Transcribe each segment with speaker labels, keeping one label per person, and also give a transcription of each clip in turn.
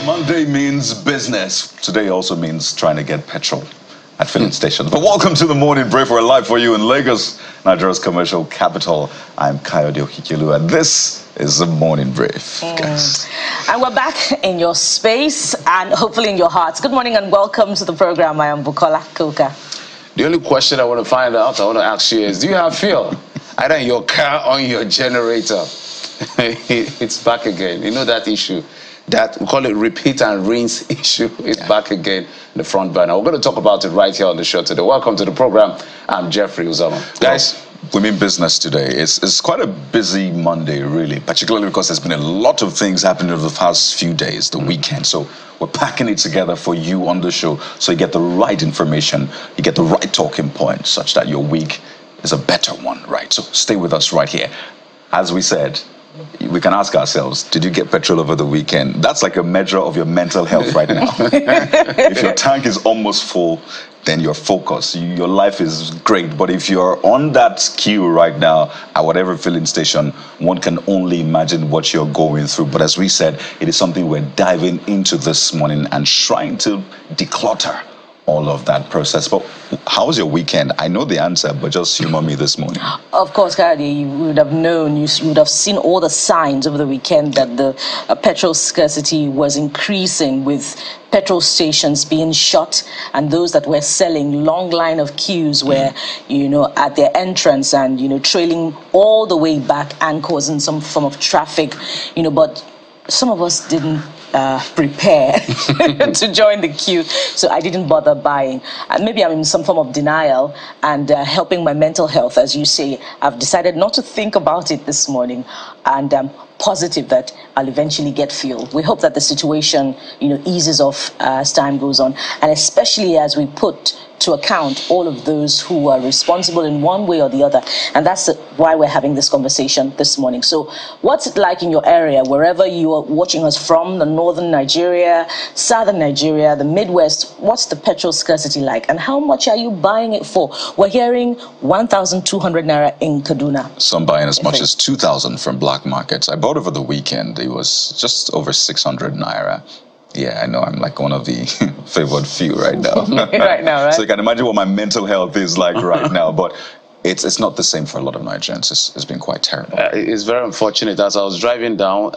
Speaker 1: Monday means business. Today also means trying to get petrol at filling stations. But welcome to the Morning Brief. We're live for you in Lagos, Nigeria's commercial capital. I'm Kayode Okikilu, and this is the Morning Brief. Guys.
Speaker 2: And we're back in your space and hopefully in your hearts. Good morning and welcome to the program. I am Bukola Koka.
Speaker 3: The only question I want to find out, I want to ask you is, do you have fuel? Either in your car or in your generator? It's back again. You know that issue? That we call it repeat and rinse issue is back again in the front burner. We're going to talk about it right here on the show today. Welcome to the program. I'm Jeffrey Uzama. Guys,
Speaker 1: we mean business today. It's quite a busy Monday, really, particularly because there's been a lot of things happening over the past few days, the weekend. So we're packing it together for you on the show so you get the right information, you get the right talking points, such that your week is a better one, right? So stay with us right here. As we said, we can ask ourselves, did you get petrol over the weekend? That's like a measure of your mental health right now. If your tank is almost full, then you're focused. Your life is great. But if you're on that queue right now at whatever filling station, one can only imagine what you're going through. But as we said, it is something we're diving into this morning and trying to declutter all of that process. But how was your weekend? I know the answer, but just humor me this morning.
Speaker 2: Of course, Kayode, you would have known, you would have seen all the signs over the weekend that the petrol scarcity was increasing, with petrol stations being shut and those that were selling, long line of queues were, at their entrance and, trailing all the way back and causing some form of traffic, but some of us didn't prepare to join the queue, so I didn't bother buying. Maybe I'm in some form of denial and helping my mental health, as you say. I've decided not to think about it this morning, and I'm positive that I'll eventually get fuel. We hope that the situation, eases off as time goes on, and especially as we put to account all of those who are responsible in one way or the other. And that's why we're having this conversation this morning. So what's it like in your area, wherever you are watching us from, the northern Nigeria, southern Nigeria, the Midwest? What's the petrol scarcity like, and how much are you buying it for? We're hearing 1,200 naira in Kaduna.
Speaker 1: Some buying as much as 2,000 from black markets. I bought over the weekend. It was just over 600 naira. Yeah, I know I'm like one of the favored few right now.
Speaker 2: Right now, right?
Speaker 1: So you can imagine what my mental health is like right now. But it's not the same for a lot of Nigerians. It's been quite terrible.
Speaker 3: It's very unfortunate. As I was driving down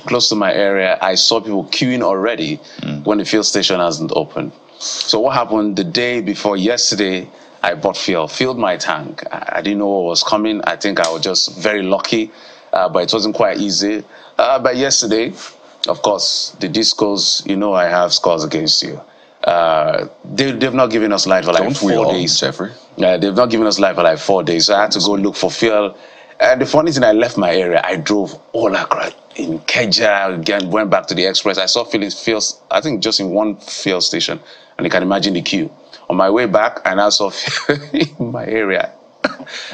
Speaker 3: close to my area, I saw people queuing already when the fuel station hasn't opened. So what happened the day before yesterday, I bought fuel, filled my tank. I didn't know what was coming. I think I was just very lucky, but it wasn't quite easy. But yesterday, of course, the discos, I have scores against you. They've not given us light for like 4 days.
Speaker 1: Jeffrey?
Speaker 3: They've not given us light for like 4 days. So I had to go look for fuel. And the funny thing, I left my area. I drove all across in Keja, again, went back to the express. I saw fuels, I think just in one fuel station. And you can imagine the queue. On my way back, I now saw fuel in my area.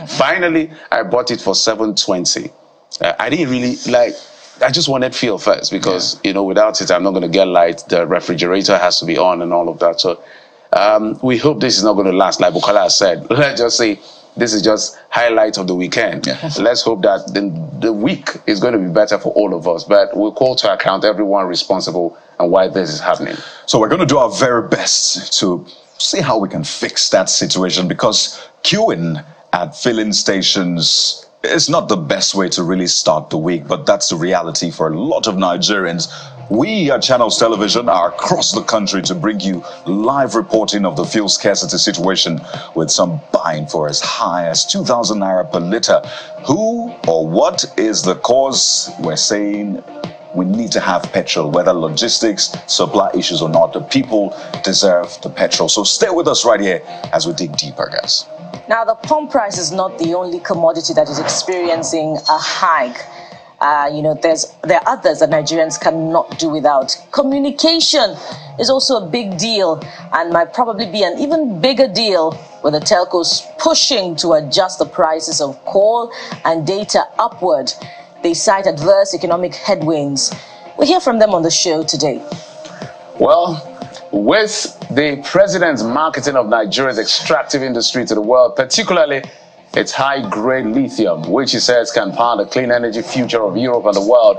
Speaker 3: Finally, I bought it for 720. I didn't really I just wanted fuel first because, without it, I'm not going to get light. The refrigerator has to be on and all of that. So we hope this is not going to last. Like Bukola said, let's just say this is just highlight of the weekend. Yeah. Let's hope that the week is going to be better for all of us. But we'll call to account everyone responsible and why this is happening.
Speaker 1: So we're going to do our very best to see how we can fix that situation, because queuing at filling stations, it's not the best way to really start the week, but that's the reality for a lot of Nigerians. We at Channels Television are across the country to bring you live reporting of the fuel scarcity situation, with some buying for as high as 2,000 naira per litre. Who or what is the cause? We're saying we need to have petrol, whether logistics, supply issues or not. The people deserve the petrol. So stay with us right here as we dig deeper, guys.
Speaker 2: Now, the pump price is not the only commodity that is experiencing a hike. There are others that Nigerians cannot do without. Communication is also a big deal, and might probably be an even bigger deal with the telcos pushing to adjust the prices of call and data upward. They cite adverse economic headwinds. We'll hear from them on the show today.
Speaker 3: Well, with the president's marketing of Nigeria's extractive industry to the world, particularly It's high-grade lithium, which he says can power the clean energy future of Europe and the world.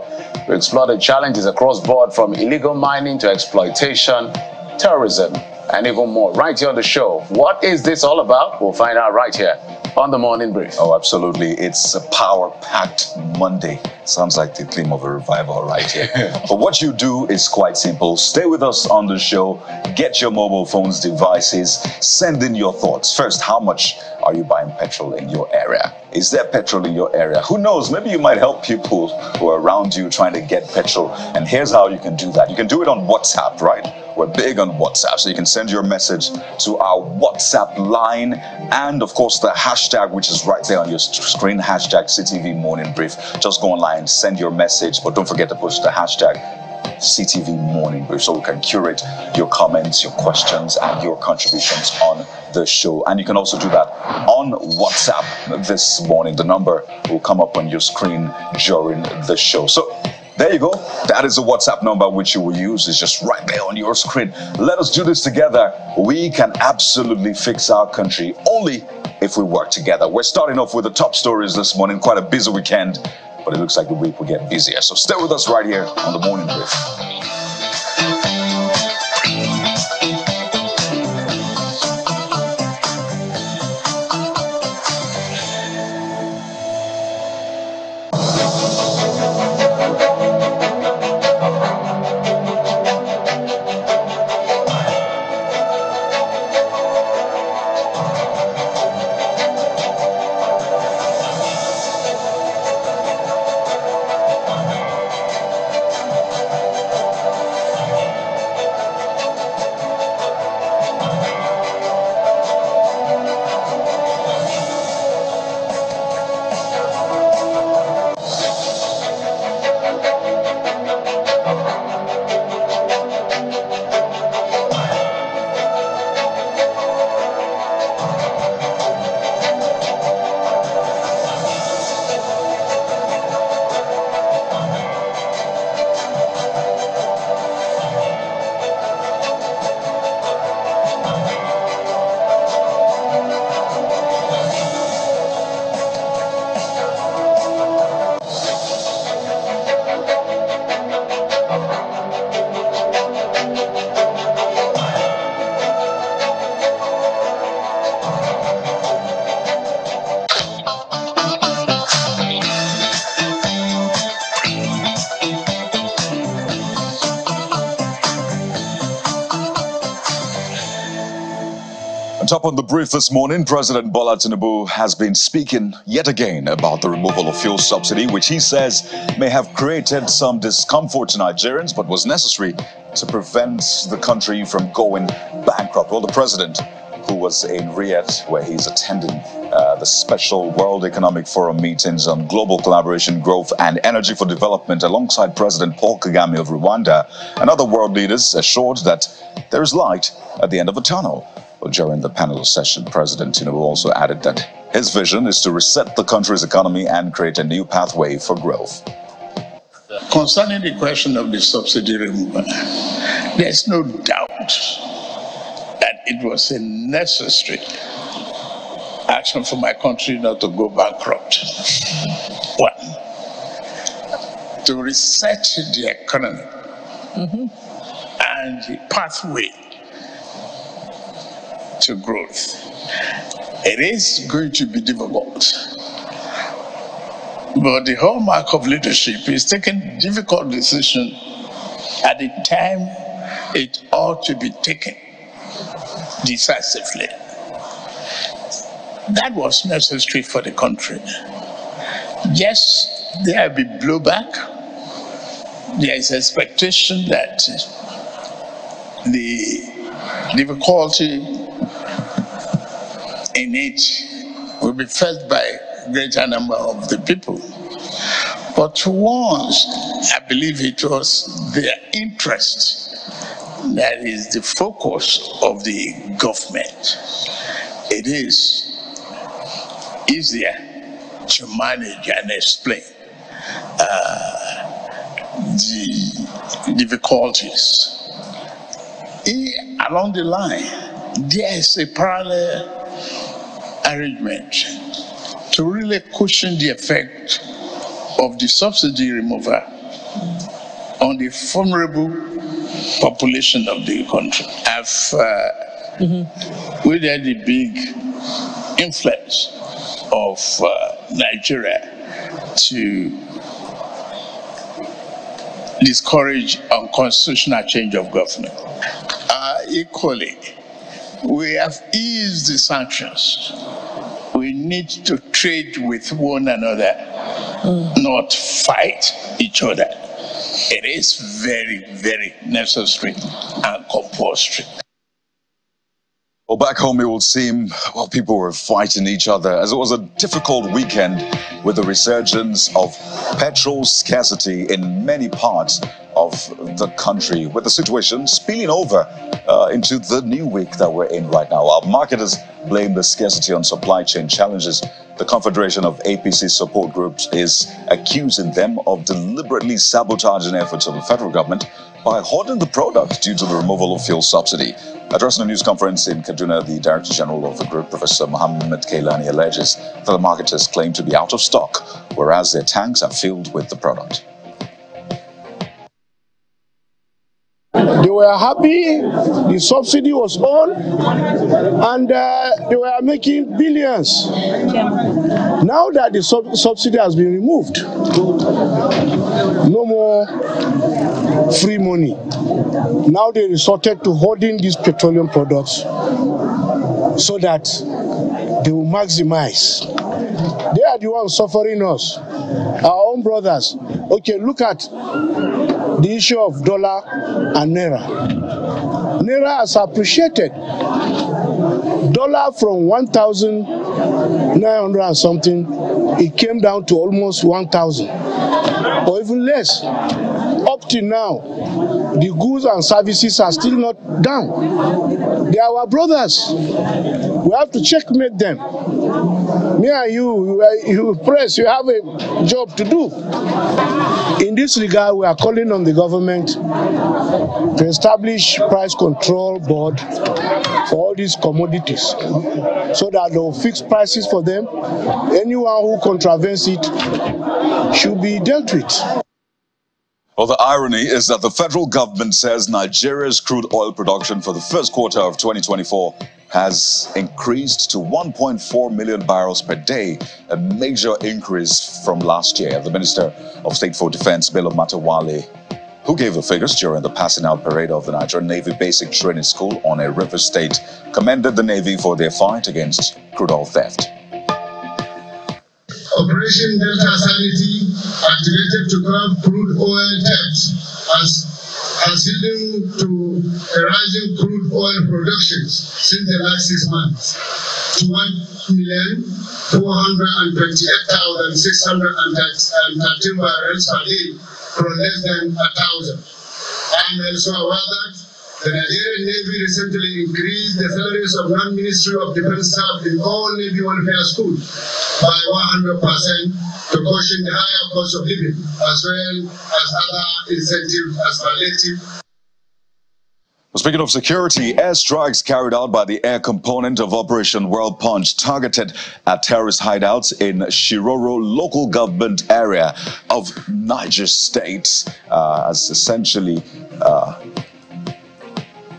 Speaker 3: We explore the challenges across board, from illegal mining to exploitation, terrorism, and even more, right here on the show. What is this all about? We'll find out right here on the Morning Brief.
Speaker 1: Oh, absolutely. It's a power-packed Monday. Sounds like the theme of a revival right here. But what you do is quite simple. Stay with us on the show. Get your mobile phones, devices. Send in your thoughts. First, how much are you buying petrol in your area? Is there petrol in your area? Who knows? Maybe you might help people who are around you trying to get petrol. And here's how you can do that. You can do it on WhatsApp, right? We're big on WhatsApp, so you can send your message to our WhatsApp line, and of course the hashtag, which is right there on your screen, hashtag CTV Morning Brief. Just go online, send your message, but don't forget to push the hashtag CTV Morning Brief so we can curate your comments, your questions, and your contributions on the show. And you can also do that on WhatsApp this morning. The number will come up on your screen during the show. So there you go. That is the WhatsApp number which you will use. It's just right there on your screen. Let us do this together. We can absolutely fix our country only if we work together. We're starting off with the top stories this morning. Quite a busy weekend, but it looks like the week will get busier. So stay with us right here on the Morning Brief. Top on the brief this morning, President Bola Tinubu has been speaking yet again about the removal of fuel subsidy, which he says may have created some discomfort to Nigerians, but was necessary to prevent the country from going bankrupt. Well, the president, who was in Riyadh, where he's attending the special World Economic Forum meetings on global collaboration, growth, and energy for development, alongside President Paul Kagame of Rwanda and other world leaders, assured that there is light at the end of the tunnel. Well, during the panel session, President Tinubu also added that his vision is to reset the country's economy and create a new pathway for growth.
Speaker 4: Concerning the question of the subsidy removal, there's no doubt that it was a necessary action for my country not to go bankrupt. One, to reset the economy and the pathway to growth. It is going to be difficult, but the hallmark of leadership is taking difficult decisions at the time it ought to be taken decisively. That was necessary for the country. Yes, there will be blowback. There is expectation that the difficulty in it will be felt by a greater number of the people. But once, I believe it was their interest that is the focus of the government. It is easier to manage and explain the difficulties. Along the line, there is a parallel arrangement to really cushion the effect of the subsidy removal on the vulnerable population of the country. Have wielded the big influence of Nigeria to discourage unconstitutional change of government. Equally, we have eased the sanctions. We need to trade with one another, not fight each other. It is very, very necessary and compulsory.
Speaker 1: Well, back home, it would seem, well, people were fighting each other as it was a difficult weekend with the resurgence of petrol scarcity in many parts of the country, with the situation spilling over into the new week that we're in right now. Our marketers blame the scarcity on supply chain challenges. The Confederation of APC support groups is accusing them of deliberately sabotaging efforts of the federal government by hoarding the product due to the removal of fuel subsidy. Addressing a news conference in Kaduna, the Director General of the group, Professor Mohammed Kailani, alleges that the marketers claim to be out of stock, whereas their tanks are filled with the product.
Speaker 5: They were happy, the subsidy was on, and they were making billions. Now that the subsidy has been removed, no more free money. Now they resorted to hoarding these petroleum products so that they will maximize. They are the ones suffering us, our own brothers. Okay, look at the issue of dollar and naira. Naira has appreciated. Dollar from 1,900 and something, it came down to almost 1,000, or even less. Up to now, the goods and services are still not down. They are our brothers. We have to checkmate them. Me and you press, you have a job to do. In this regard, we are calling on the government to establish price control board for all these commodities so that they will fix prices for them. Anyone who contravenes it should be dealt with.
Speaker 1: Well, the irony is that the federal government says Nigeria's crude oil production for the first quarter of 2024 has increased to 1.4 million barrels per day, a major increase from last year. The Minister of State for Defense, Bello Matawale, who gave the figures during the passing out parade of the Nigerian Navy Basic Training School on a River State, commended the Navy for their fight against crude oil theft.
Speaker 6: Operation Delta Sanity, activated to curb crude oil theft, has leading to a rising crude oil productions since the last 6 months to 1,428,613 barrels per day from less than 1,000. I am also aware that the Nigerian Navy recently increased the salaries of non-Ministry of Defense staff in all Navy welfare schools by 100% to cushion the higher cost of living, as well as other incentives as palliative.
Speaker 1: Speaking of security, airstrikes carried out by the air component of Operation World Punch targeted at terrorist hideouts in Shiroro local government area of Niger State has essentially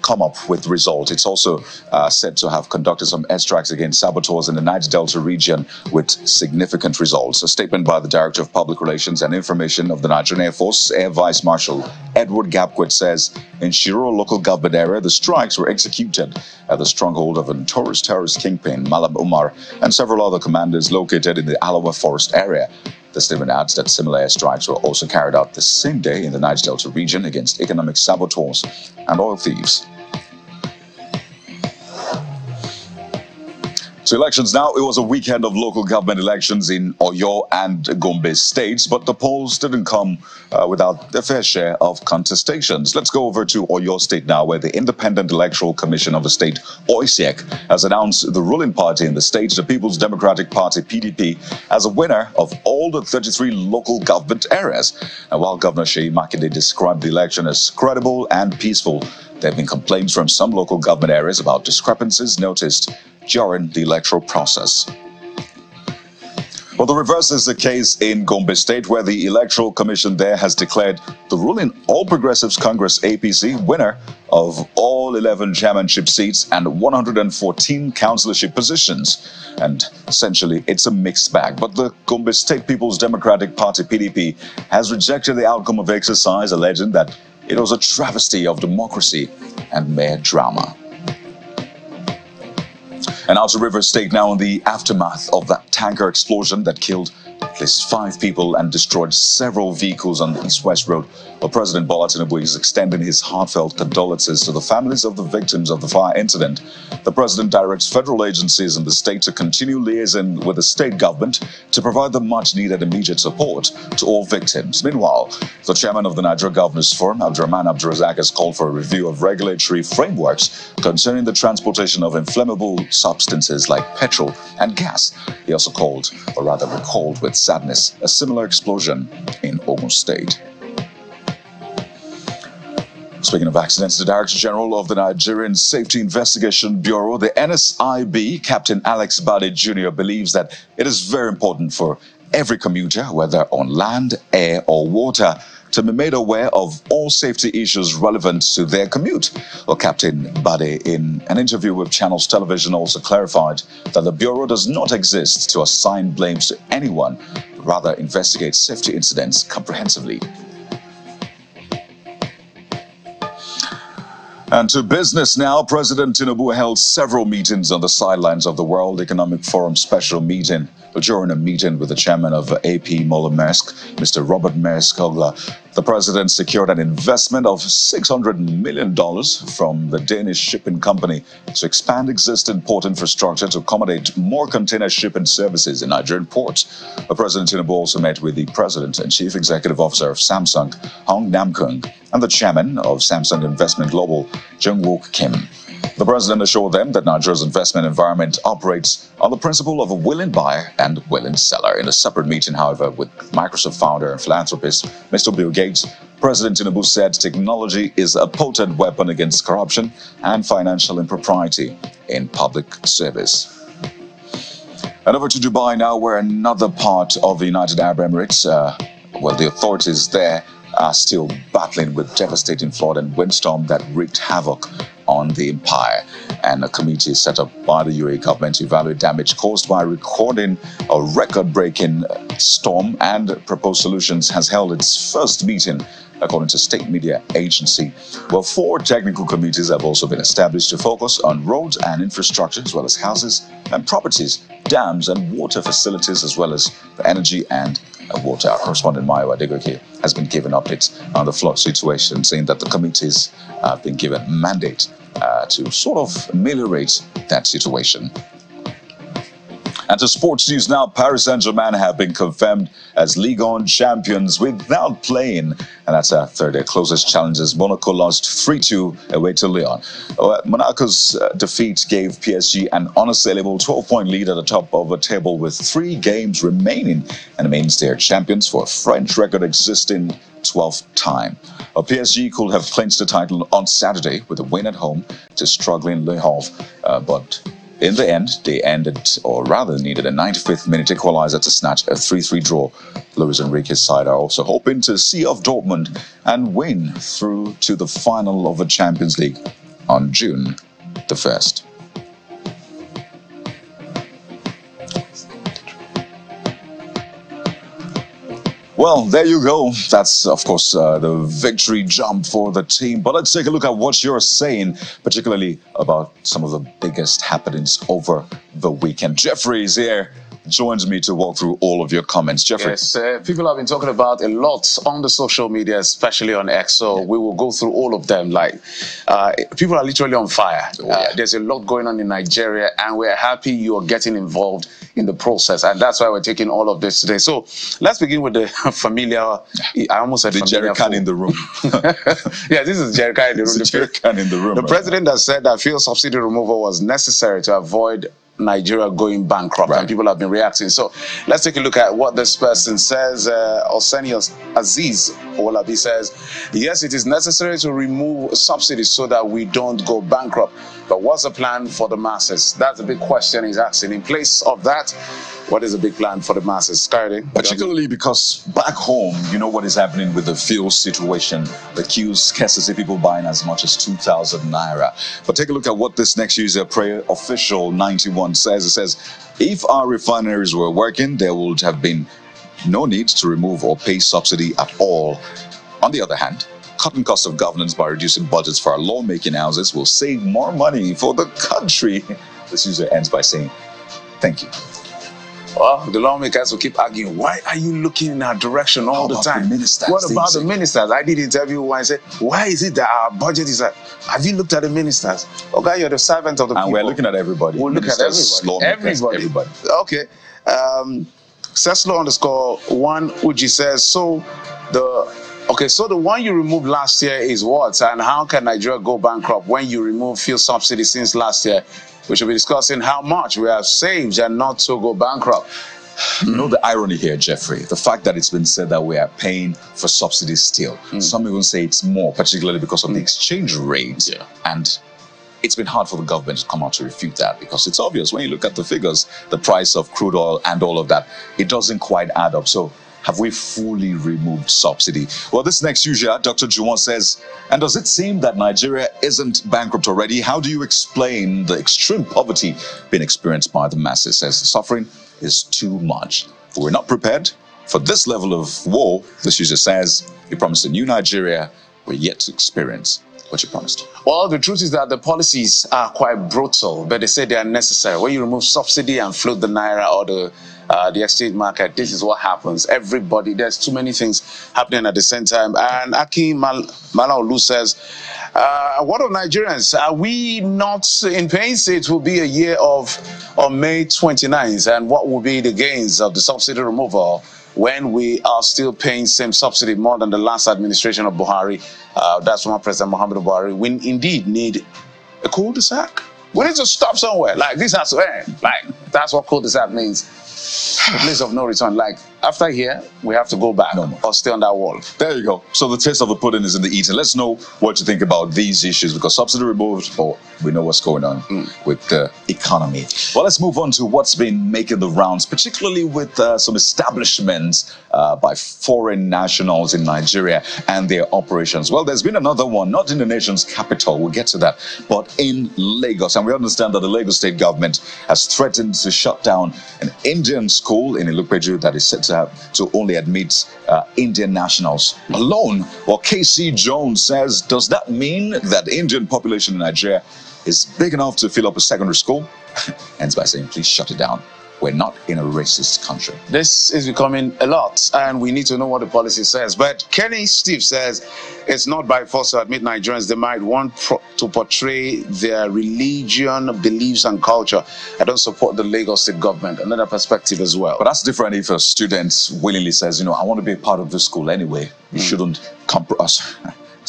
Speaker 1: come up with results. It's also said to have conducted some airstrikes against saboteurs in the Niger Delta region with significant results. A statement by the Director of Public Relations and Information of the Nigerian Air Force, Air Vice Marshal Edward Gapquet, says in Shiroro local government area, the strikes were executed at the stronghold of a notorious terrorist kingpin, Malam Umar, and several other commanders located in the Alawa Forest area. The statement adds that similar airstrikes were also carried out the same day in the Niger Delta region against economic saboteurs and oil thieves. So elections now, it was a weekend of local government elections in Oyo and Gombe states, but the polls didn't come without their fair share of contestations. Let's go over to Oyo State now, where the Independent Electoral Commission of the state, OISEC, has announced the ruling party in the state, the People's Democratic Party, PDP, as a winner of all the 33 local government areas. And while Governor Seyi Makinde described the election as credible and peaceful, there have been complaints from some local government areas about discrepancies noticed during the electoral process. Well, the reverse is the case in Gombe State, where the Electoral Commission there has declared the ruling All Progressives Congress APC winner of all 11 chairmanship seats and 114 councillorship positions. And essentially, it's a mixed bag. But the Gombe State People's Democratic Party, PDP, has rejected the outcome of the exercise, alleging that it was a travesty of democracy and mere drama. And out to Rivers State now in the aftermath of that tanker explosion that killed at least 5 people and destroyed several vehicles on the East-West Road. Well, President Bola Tinubu is extending his heartfelt condolences to the families of the victims of the fire incident. The president directs federal agencies in the state to continue liaising with the state government to provide the much-needed immediate support to all victims. Meanwhile, the chairman of the Nigeria Governors Forum, Abdurrahman Abdulrazak, has called for a review of regulatory frameworks concerning the transportation of inflammable substances like petrol and gas. He also called, or rather recalled with sadness, a similar explosion in Ogun State. Speaking of accidents, the Director General of the Nigerian Safety Investigation Bureau, the NSIB, Captain Alex Bade Jr., believes that it is very important for every commuter, whether on land, air, or water, to be made aware of all safety issues relevant to their commute. Well, Captain Bade, in an interview with Channels Television, also clarified that the Bureau does not exist to assign blames to anyone, but rather investigate safety incidents comprehensively. And to business now, President Tinubu held several meetings on the sidelines of the World Economic Forum special meeting. During a meeting with the chairman of AP Moller Maersk, Mr. Robert Maersk-Ogler, the president secured an investment of $600 million from the Danish shipping company to expand existing port infrastructure to accommodate more container shipping services in Nigerian ports. The President Tinubu also met with the president and chief executive officer of Samsung, Hong Nam-Kung, and the chairman of Samsung Investment Global, Jung-Wook Kim. The president assured them that Nigeria's investment environment operates on the principle of a willing buyer and willing seller. In a separate meeting, however, with Microsoft founder and philanthropist Mr. Bill Gates, President Tinubu said technology is a potent weapon against corruption and financial impropriety in public service. And over to Dubai now, where another part of the United Arab Emirates, the authorities there are still battling with devastating flood and windstorm that wreaked havoc on the empire. And a committee set up by the UAE government to evaluate damage caused by recording a record-breaking storm and propose solutions has held its first meeting, according to state media agency. Well, 4 technical committees have also been established to focus on roads and infrastructure, as well as houses and properties, dams and water facilities, as well as the energy and water. Our correspondent Mayo Adegoke has been given updates on the flood situation, saying that the committees have been given mandate to sort of ameliorate that situation. And to sports news now, Paris Saint-Germain have been confirmed as Ligue 1 champions without playing. And that's after their closest challenges. Monaco lost 3-2 away to Lyon. Monaco's defeat gave PSG an unassailable 12-point lead at the top of the table with 3 games remaining, and it means they are champions for a French record existing 12th time. PSG could have clinched the title on Saturday with a win at home to struggling Le Havre, but in the end, they needed a 95th minute equalizer to snatch a 3-3 draw. Luis Enrique's side are also hoping to see off Dortmund and win through to the final of the Champions League on June the 1st. Well, there you go. That's, of course, the victory jump for the team. But let's take a look at what you're saying, particularly about some of the biggest happenings over the weekend. Jeffrey is here, joins me to walk through all of your comments. Jeffrey.
Speaker 3: Yes, people have been talking about a lot on the social media, especially on X, so we will go through all of them. People are literally on fire. There's a lot going on in Nigeria, and we're happy you are getting involved in the process, and that's why we're taking all of this today. So let's begin with the familiar, I almost said
Speaker 1: the
Speaker 3: familiar
Speaker 1: jerrycan in the room.
Speaker 3: Yeah, this is jerrycan in the room.
Speaker 1: The jerrycan in the room.
Speaker 3: The president has said that fuel subsidy removal was necessary to avoid Nigeria going bankrupt, and people have been reacting. So let's take a look at what this person says. Oseni Aziz Olabi says, yes, it is necessary to remove subsidies so that we don't go bankrupt. But what's the plan for the masses? That's the big question he's asking. In place of that, what is the big plan for the masses? Scarcity?
Speaker 1: Particularly because back home, you know what is happening with the fuel situation. The queues, scarcity, people buying as much as 2,000 naira. But take a look at what this next user, Prayer Official 91, says. It says, if our refineries were working, there would have been no need to remove or pay subsidy at all. On the other hand, cutting costs of governance by reducing budgets for our lawmaking houses will save more money for the country. This user ends by saying, thank you.
Speaker 3: Well, the lawmakers will keep arguing, why are you looking in our direction all the time? What about the ministers? I did interview one and said, why is it that our budget is have you looked at the ministers? Okay, you're the servant of the people.
Speaker 1: And we're looking at everybody.
Speaker 3: We'll look at everybody. Okay. Ceslo_1 Uji says, so the one you removed last year is what? And how can Nigeria go bankrupt when you remove fuel subsidy since last year? We should be discussing how much we have saved and not to go bankrupt.
Speaker 1: You know the irony here, Jeffrey, the fact that it's been said that we are paying for subsidies still. Some even say it's more, particularly because of the exchange rate.
Speaker 3: Yeah.
Speaker 1: And it's been hard for the government to come out to refute that, because it's obvious when you look at the figures, the price of crude oil and all of that, it doesn't quite add up. So have we fully removed subsidy? Well, this next user, Dr. Juwon, says, and does it seem that Nigeria isn't bankrupt already? How do you explain the extreme poverty being experienced by the masses? Says the suffering is too much. We're not prepared for this level of woe. This user says, you promised a new Nigeria we're yet to experience what you promised.
Speaker 3: Well, the truth is that the policies are quite brutal, but they say they are necessary. When you remove subsidy and float the naira or the exchange market, this is what happens. Everybody, there's too many things happening at the same time. And Aki Malaolu says, what of Nigerians? Are we not in pain? It will be a year of on May 29th. And what will be the gains of the subsidy removal when we are still paying same subsidy more than the last administration of Buhari? That's from our President Muhammadu Buhari. We indeed need a cul-de-sac. We need to stop somewhere. Like, this has to end. Like, that's what cul-de-sac means. A place of no return. Like, after here, we have to go back or stay on that wall.
Speaker 1: There you go. So the taste of the pudding is in the eating. Let's know what you think about these issues, because subsidy removed, we know what's going on with the economy. Well, let's move on to what's been making the rounds, particularly with some establishments by foreign nationals in Nigeria and their operations. Well, there's been another one, not in the nation's capital, we'll get to that, but in Lagos. And we understand that the Lagos state government has threatened to shut down an Indian school in Ilupeju that is set to only admit Indian nationals alone. Well, KC Jones says, does that mean that the Indian population in Nigeria is big enough to fill up a secondary school? Ends by saying, please shut it down. We're not in a racist country.
Speaker 3: This is becoming a lot, and we need to know what the policy says. But Kenny Steve says it's not by force to admit Nigerians. They might want to portray their religion, beliefs, and culture. I don't support the Lagos state government. Another perspective as well.
Speaker 1: But that's different if a student willingly says, I want to be a part of this school anyway. You shouldn't compromise.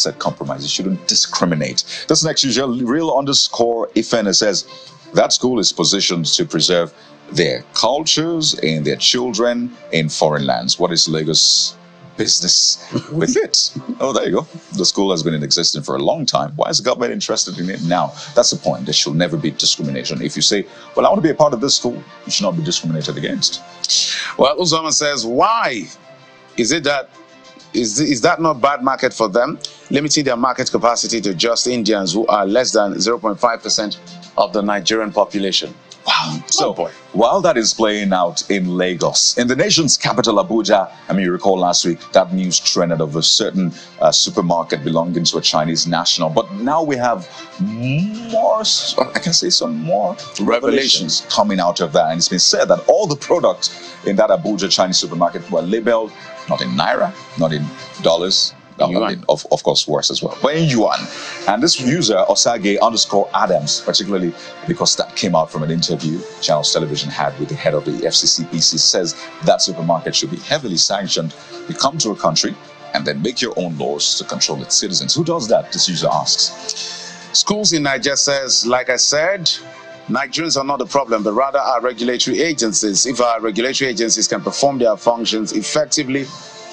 Speaker 1: You shouldn't discriminate. This next user, real_Ifene, says that school is positioned to preserve their cultures and their children in foreign lands. What is Lagos business with it? Oh, there you go. The school has been in existence for a long time. Why is the government interested in it now? That's the point. There should never be discrimination. If you say, well, I want to be a part of this school, you should not be discriminated against.
Speaker 3: Well, Uzama says, why is it that is that not bad market for them, limiting their market capacity to just Indians who are less than 0.5% of the Nigerian population?
Speaker 1: Wow. So, while that is playing out in Lagos, in the nation's capital, Abuja, you recall last week that news trended of a certain supermarket belonging to a Chinese national. But now we have more, I can say some more revelations coming out of that. And it's been said that all the products in that Abuja Chinese supermarket were labeled not in Naira, not in dollars, of course, worse as well, but in yuan. And this user, Osage_Adams, particularly because that came out from an interview Channels Television had with the head of the FCCPC, says that supermarket should be heavily sanctioned. You come to a country and then make your own laws to control its citizens. Who does that? This user asks.
Speaker 3: Schools in Nigeria says, like I said, Nigerians are not the problem, but rather our regulatory agencies. If our regulatory agencies can perform their functions effectively,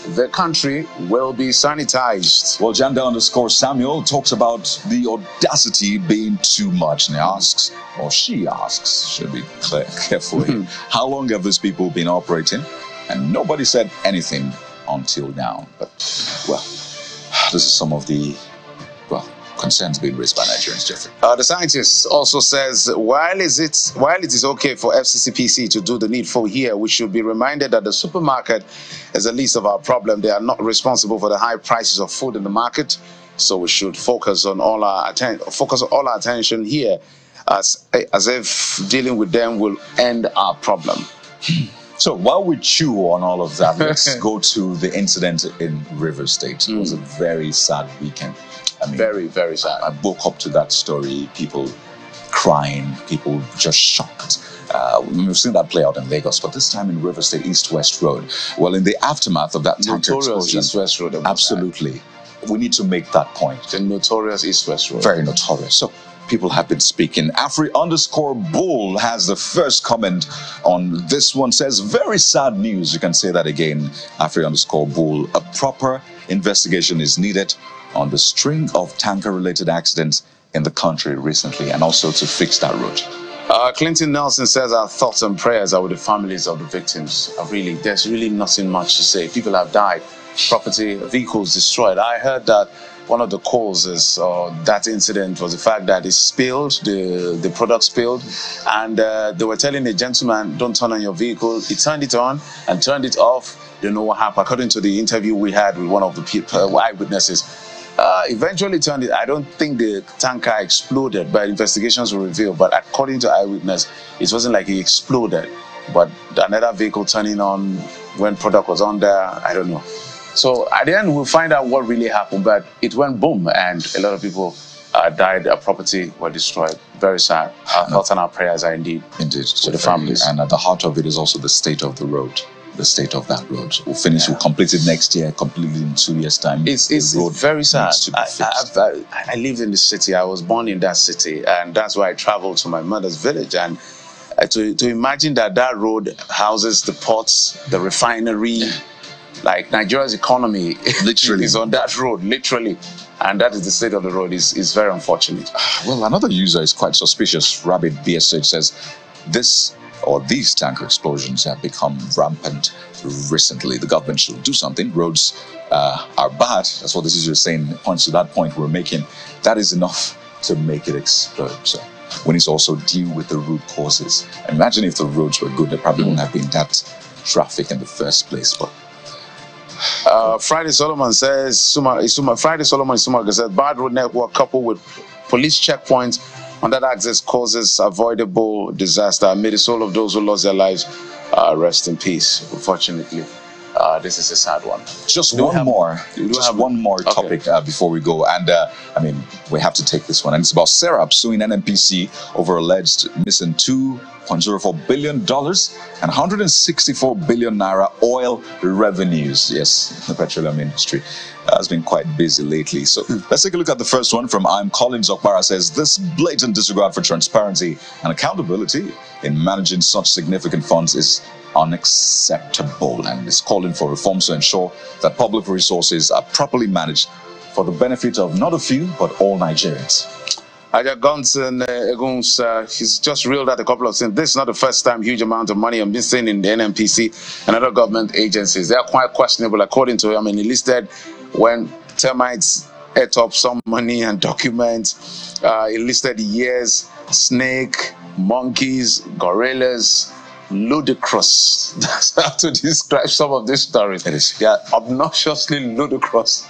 Speaker 3: the country will be sanitized.
Speaker 1: Well, Janda_Samuel talks about the audacity being too much, and he asks, or she asks, should be clear carefully, how long have these people been operating? And nobody said anything until now. But, well, this is some of the, well, concerns being raised by Nigerians, Jeffrey.
Speaker 3: The scientist also says, while it is okay for FCCPC to do the needful here, we should be reminded that the supermarket is the least of our problem. They are not responsible for the high prices of food in the market, so we should focus all our attention here, as if dealing with them will end our problem.
Speaker 1: So while we chew on all of that, let's go to the incident in River State. It was a very sad weekend. I mean,
Speaker 3: very, very sad.
Speaker 1: I woke up to that story, people crying, people just shocked. We've seen that play out in Lagos, but this time in River State, East-West Road. Well, in the aftermath of that tanker explosion,
Speaker 3: East-West Road.
Speaker 1: Absolutely. We need to make that point.
Speaker 3: The notorious East-West Road.
Speaker 1: Very notorious. So people have been speaking. Afri_Bull has the first comment on this one. Says, very sad news. You can say that again. Afri_Bull. A proper investigation is needed on the string of tanker-related accidents in the country recently, and also to fix that road.
Speaker 3: Clinton Nelson says our thoughts and prayers are with the families of the victims. There's really nothing much to say. People have died, property, vehicles destroyed. I heard that one of the causes of that incident was the fact that it spilled, the product spilled, and they were telling the gentleman, don't turn on your vehicle. He turned it on and turned it off. Don't know what happened. According to the interview we had with one of the people, eyewitnesses, eventually turned it. I don't think the tanker exploded, but investigations will reveal. But according to eyewitness, it wasn't like it exploded, but another vehicle turning on when product was on there. I don't know. So at the end, we'll find out what really happened. But it went boom, and a lot of people died. Property were destroyed. Very sad. Our thoughts and our prayers are indeed to the families.
Speaker 1: And at the heart of it is also the state of the road. The state of that road. We'll finish, we'll complete it next year, completely in 2 years' time.
Speaker 3: It's very sad. I lived in the city. I was born in that city, and that's why I traveled to my mother's village. And to imagine that road houses the ports, the refinery, like Nigeria's economy literally is on that road, literally. And that is the state of the road. Is very unfortunate.
Speaker 1: Well, another user is quite suspicious. Rabbit BSH says, these tanker explosions have become rampant recently. The government should do something. Roads are bad. That's what this user is saying. It points to that point we're making. That is enough to make it explode. So we need to also deal with the root causes. Imagine if the roads were good, there probably wouldn't have been that traffic in the first place. But
Speaker 3: Friday Solomon says, Friday Solomon says, bad road network coupled with police checkpoints on that access causes avoidable disaster. May the soul of those who lost their lives rest in peace. Unfortunately, this is a sad one.
Speaker 1: Just one more topic before we go. And I mean, we have to take this one. And it's about Serap suing NNPC over alleged missing $2.04 billion and 164 billion naira oil revenues. Yes, the petroleum industry has been quite busy lately. So let's take a look at the first one from I'm Collins Okpara. Says, this blatant disregard for transparency and accountability in managing such significant funds is unacceptable, and is calling for reforms to ensure that public resources are properly managed for the benefit of not a few but all Nigerians.
Speaker 3: Aja Gonson he's just reeled out a couple of things. This is not the first time huge amount of money are missing in the NNPC and other government agencies. They are quite questionable, according to him. He listed when termites ate up some money and documents. He listed years, snake, monkeys, gorillas. Ludicrous. That's how to describe some of these stories. They are obnoxiously ludicrous.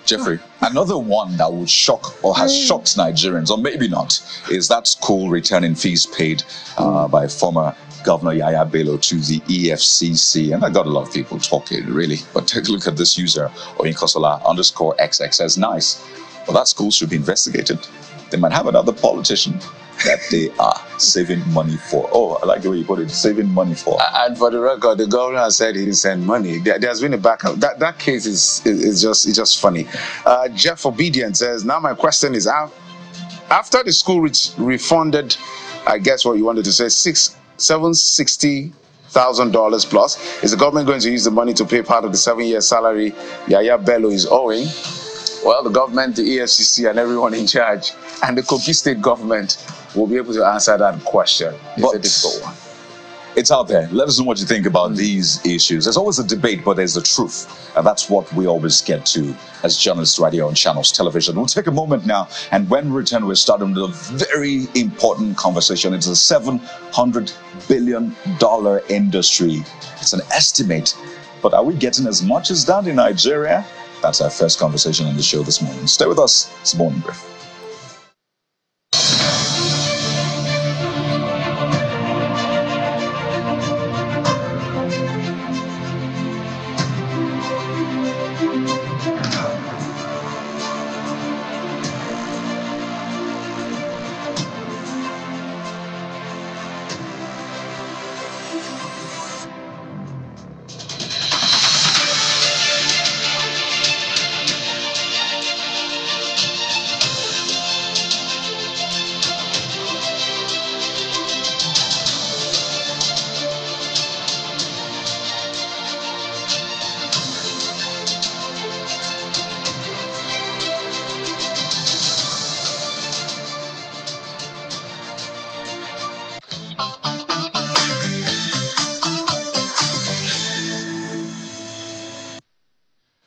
Speaker 1: Jeffrey, another one that would shock or has shocked Nigerians, or maybe not, is that school returning fees paid by former Governor Yaya Bello to the EFCC. And I got a lot of people talking, really. But take a look at this user, Oyinkosola_XX says, nice. Well, that school should be investigated. They might have another politician that they are saving money for. Oh, I like the way you put it, saving money for.
Speaker 3: And for the record, the governor said he didn't send money. There's been a backup. That case is just funny. Jeff Obedient says, now my question is, after the school refunded, I guess what you wanted to say, $760 $100,000 plus. Is the government going to use the money to pay part of the 7-year salary Yaya Bello is owing? Well, the government, the EFCC, and everyone in charge, and the Kogi State government will be able to answer that question. It's a difficult one.
Speaker 1: It's out there. Let us know what you think about these issues. There's always a debate, but there's the truth. And that's what we always get to as journalists right here on Channels Television. We'll take a moment now, and when we return, we're starting with a very important conversation. It's a $700 billion industry. It's an estimate, but are we getting as much as that in Nigeria? That's our first conversation on the show this morning. Stay with us. It's Morning Brief.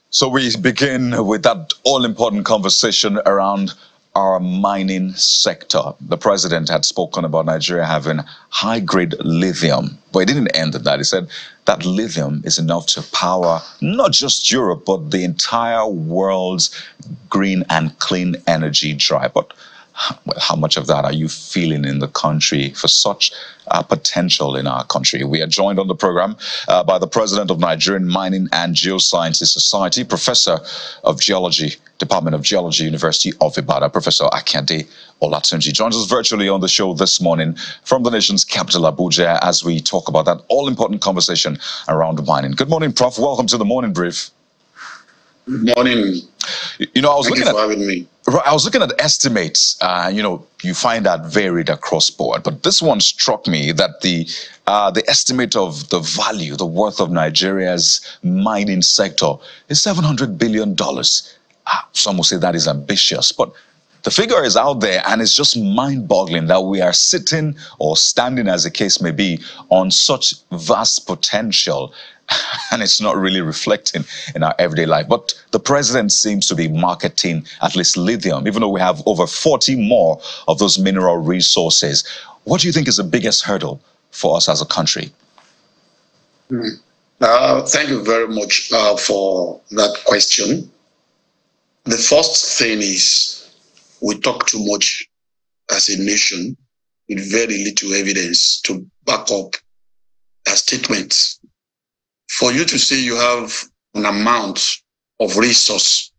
Speaker 1: So we begin with that all-important conversation around our mining sector. The president had spoken about Nigeria having high-grade lithium, but he didn't end at that. He said that lithium is enough to power not just Europe, but the entire world's green and clean energy drive. But well, how much of that are you feeling in the country for such potential in our country? We are joined on the program by the president of Nigerian Mining and Geosciences Society, professor of geology, Department of Geology, University of Ibadan, Professor Akande Olatunji. Joins us virtually on the show this morning from the nation's capital, Abuja, as we talk about that all-important conversation around mining. Good morning, Prof. Welcome to the Morning Brief.
Speaker 6: Good morning.
Speaker 1: You know, I was looking
Speaker 6: for having me.
Speaker 1: I was looking at estimates. You know, you find that varied across board, but this one struck me that the estimate of the value, the worth of Nigeria's mining sector is $700 billion. Some will say that is ambitious, but the figure is out there, and it's just mind-boggling that we are sitting or standing, as the case may be, on such vast potential. And it's not really reflecting in our everyday life. But the president seems to be marketing at least lithium, even though we have over 40 more of those mineral resources. What do you think is the biggest hurdle for us as a country?
Speaker 6: Thank you very much for that question. The first thing is we talk too much as a nation with very little evidence to back up our statements. For you to say you have an amount of resource,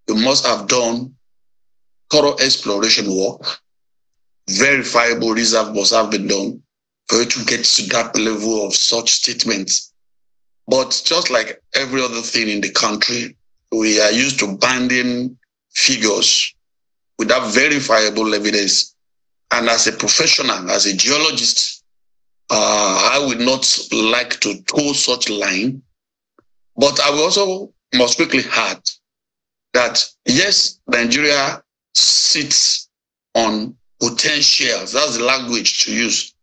Speaker 6: you must have done thorough exploration work. Verifiable reserve must have been done for you to get to that level of such statements. But just like every other thing in the country, we are used to banding figures without verifiable evidence. And as a professional, as a geologist, I would not like to toe such line, but I will also must quickly add that yes, Nigeria sits on potentials. That's the language to use.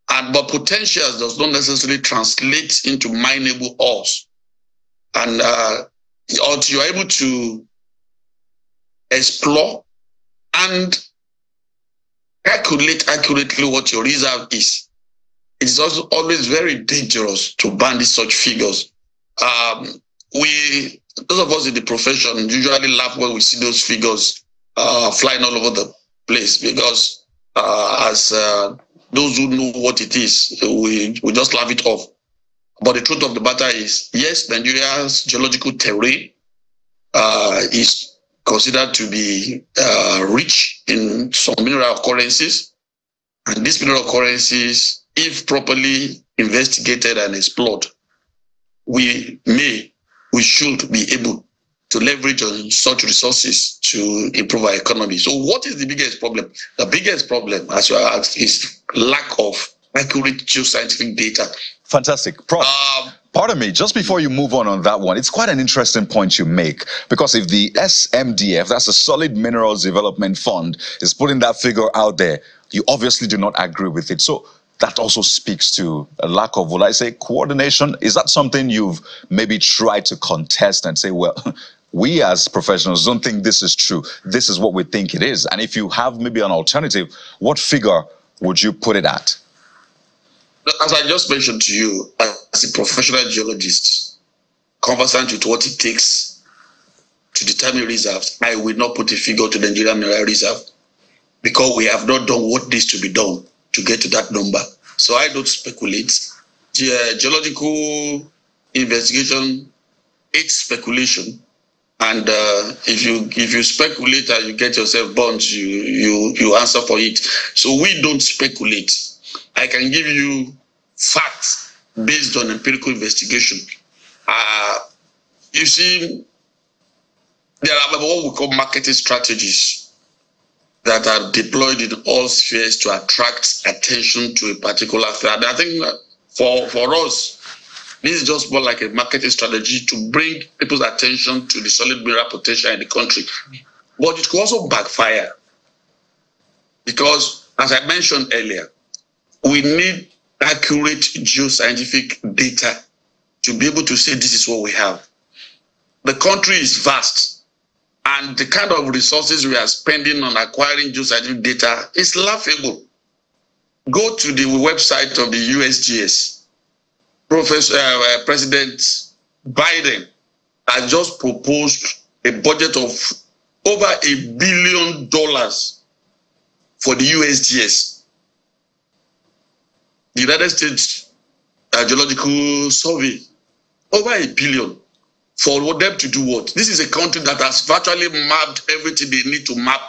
Speaker 6: But potentials does not necessarily translate into mineable ores. And until you're able to explore and calculate accurately what your reserve is, it's also always very dangerous to bandy such figures. Those of us in the profession usually laugh when we see those figures flying all over the place, because as those who know what it is, we just laugh it off. But the truth of the matter is, yes, Nigeria's geological terrain is considered to be rich in some mineral occurrences, and these mineral occurrences, if properly investigated and explored, we should be able to leverage on such resources to improve our economy. So what is the biggest problem? The biggest problem, as you asked, is lack of
Speaker 7: accurate geoscientific data.
Speaker 1: Fantastic. Prof, pardon me, just before you move on that one, it's quite an interesting point you make, because if the SMDF, that's the Solid Minerals Development Fund, is putting that figure out there, you obviously do not agree with it. So that also speaks to a lack of, will I say, coordination. Is that something you've maybe tried to contest and say, well, we as professionals don't think this is true. This is what we think it is. And if you have maybe an alternative, what figure would you put it at?
Speaker 7: As I just mentioned to you, as a professional geologist, conversant with what it takes to determine reserves, I will not put a figure to the Nigerian Mineral Reserve, because we have not done what needs to be done to get to that number. So I don't speculate. Geological investigation, it's speculation. And if you speculate and you get yourself burnt, you answer for it. So we don't speculate. I can give you facts based on empirical investigation. You see, there are what we call marketing strategies that are deployed in all spheres to attract attention to a particular thing. And I think for us, this is just more like a marketing strategy to bring people's attention to the solid mineral potential in the country. But it could also backfire, because, as I mentioned earlier, we need accurate geoscientific data to be able to say this is what we have. The country is vast, and the kind of resources we are spending on acquiring geoscientific data is laughable. Go to the website of the USGS. President Biden has just proposed a budget of over $1 billion for the USGS. The United States Geological Survey, over $1 billion for them to do what? This is a country that has virtually mapped everything they need to map.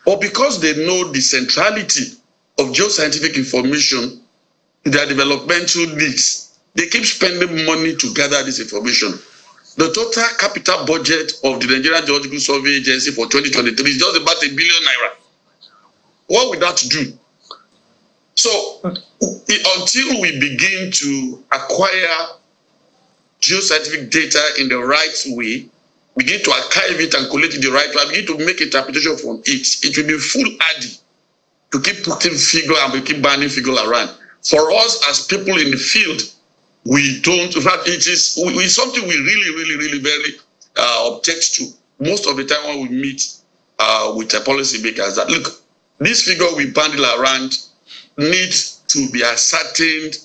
Speaker 7: But because they know the centrality of geoscientific information in their developmental needs, they keep spending money to gather this information. The total capital budget of the Nigerian Geological Survey Agency for 2023 is just about ₦1 billion. What would that do? So until we begin to acquire geoscientific data in the right way, begin to archive it and collect it the right way, begin to make interpretation from it, it will be foolhardy to keep putting figure and keep banning figure around. For us as people in the field, we don't, in fact, it's something we really very object to most of the time when we meet with a policy makers, that look, this figure we bundle around needs to be ascertained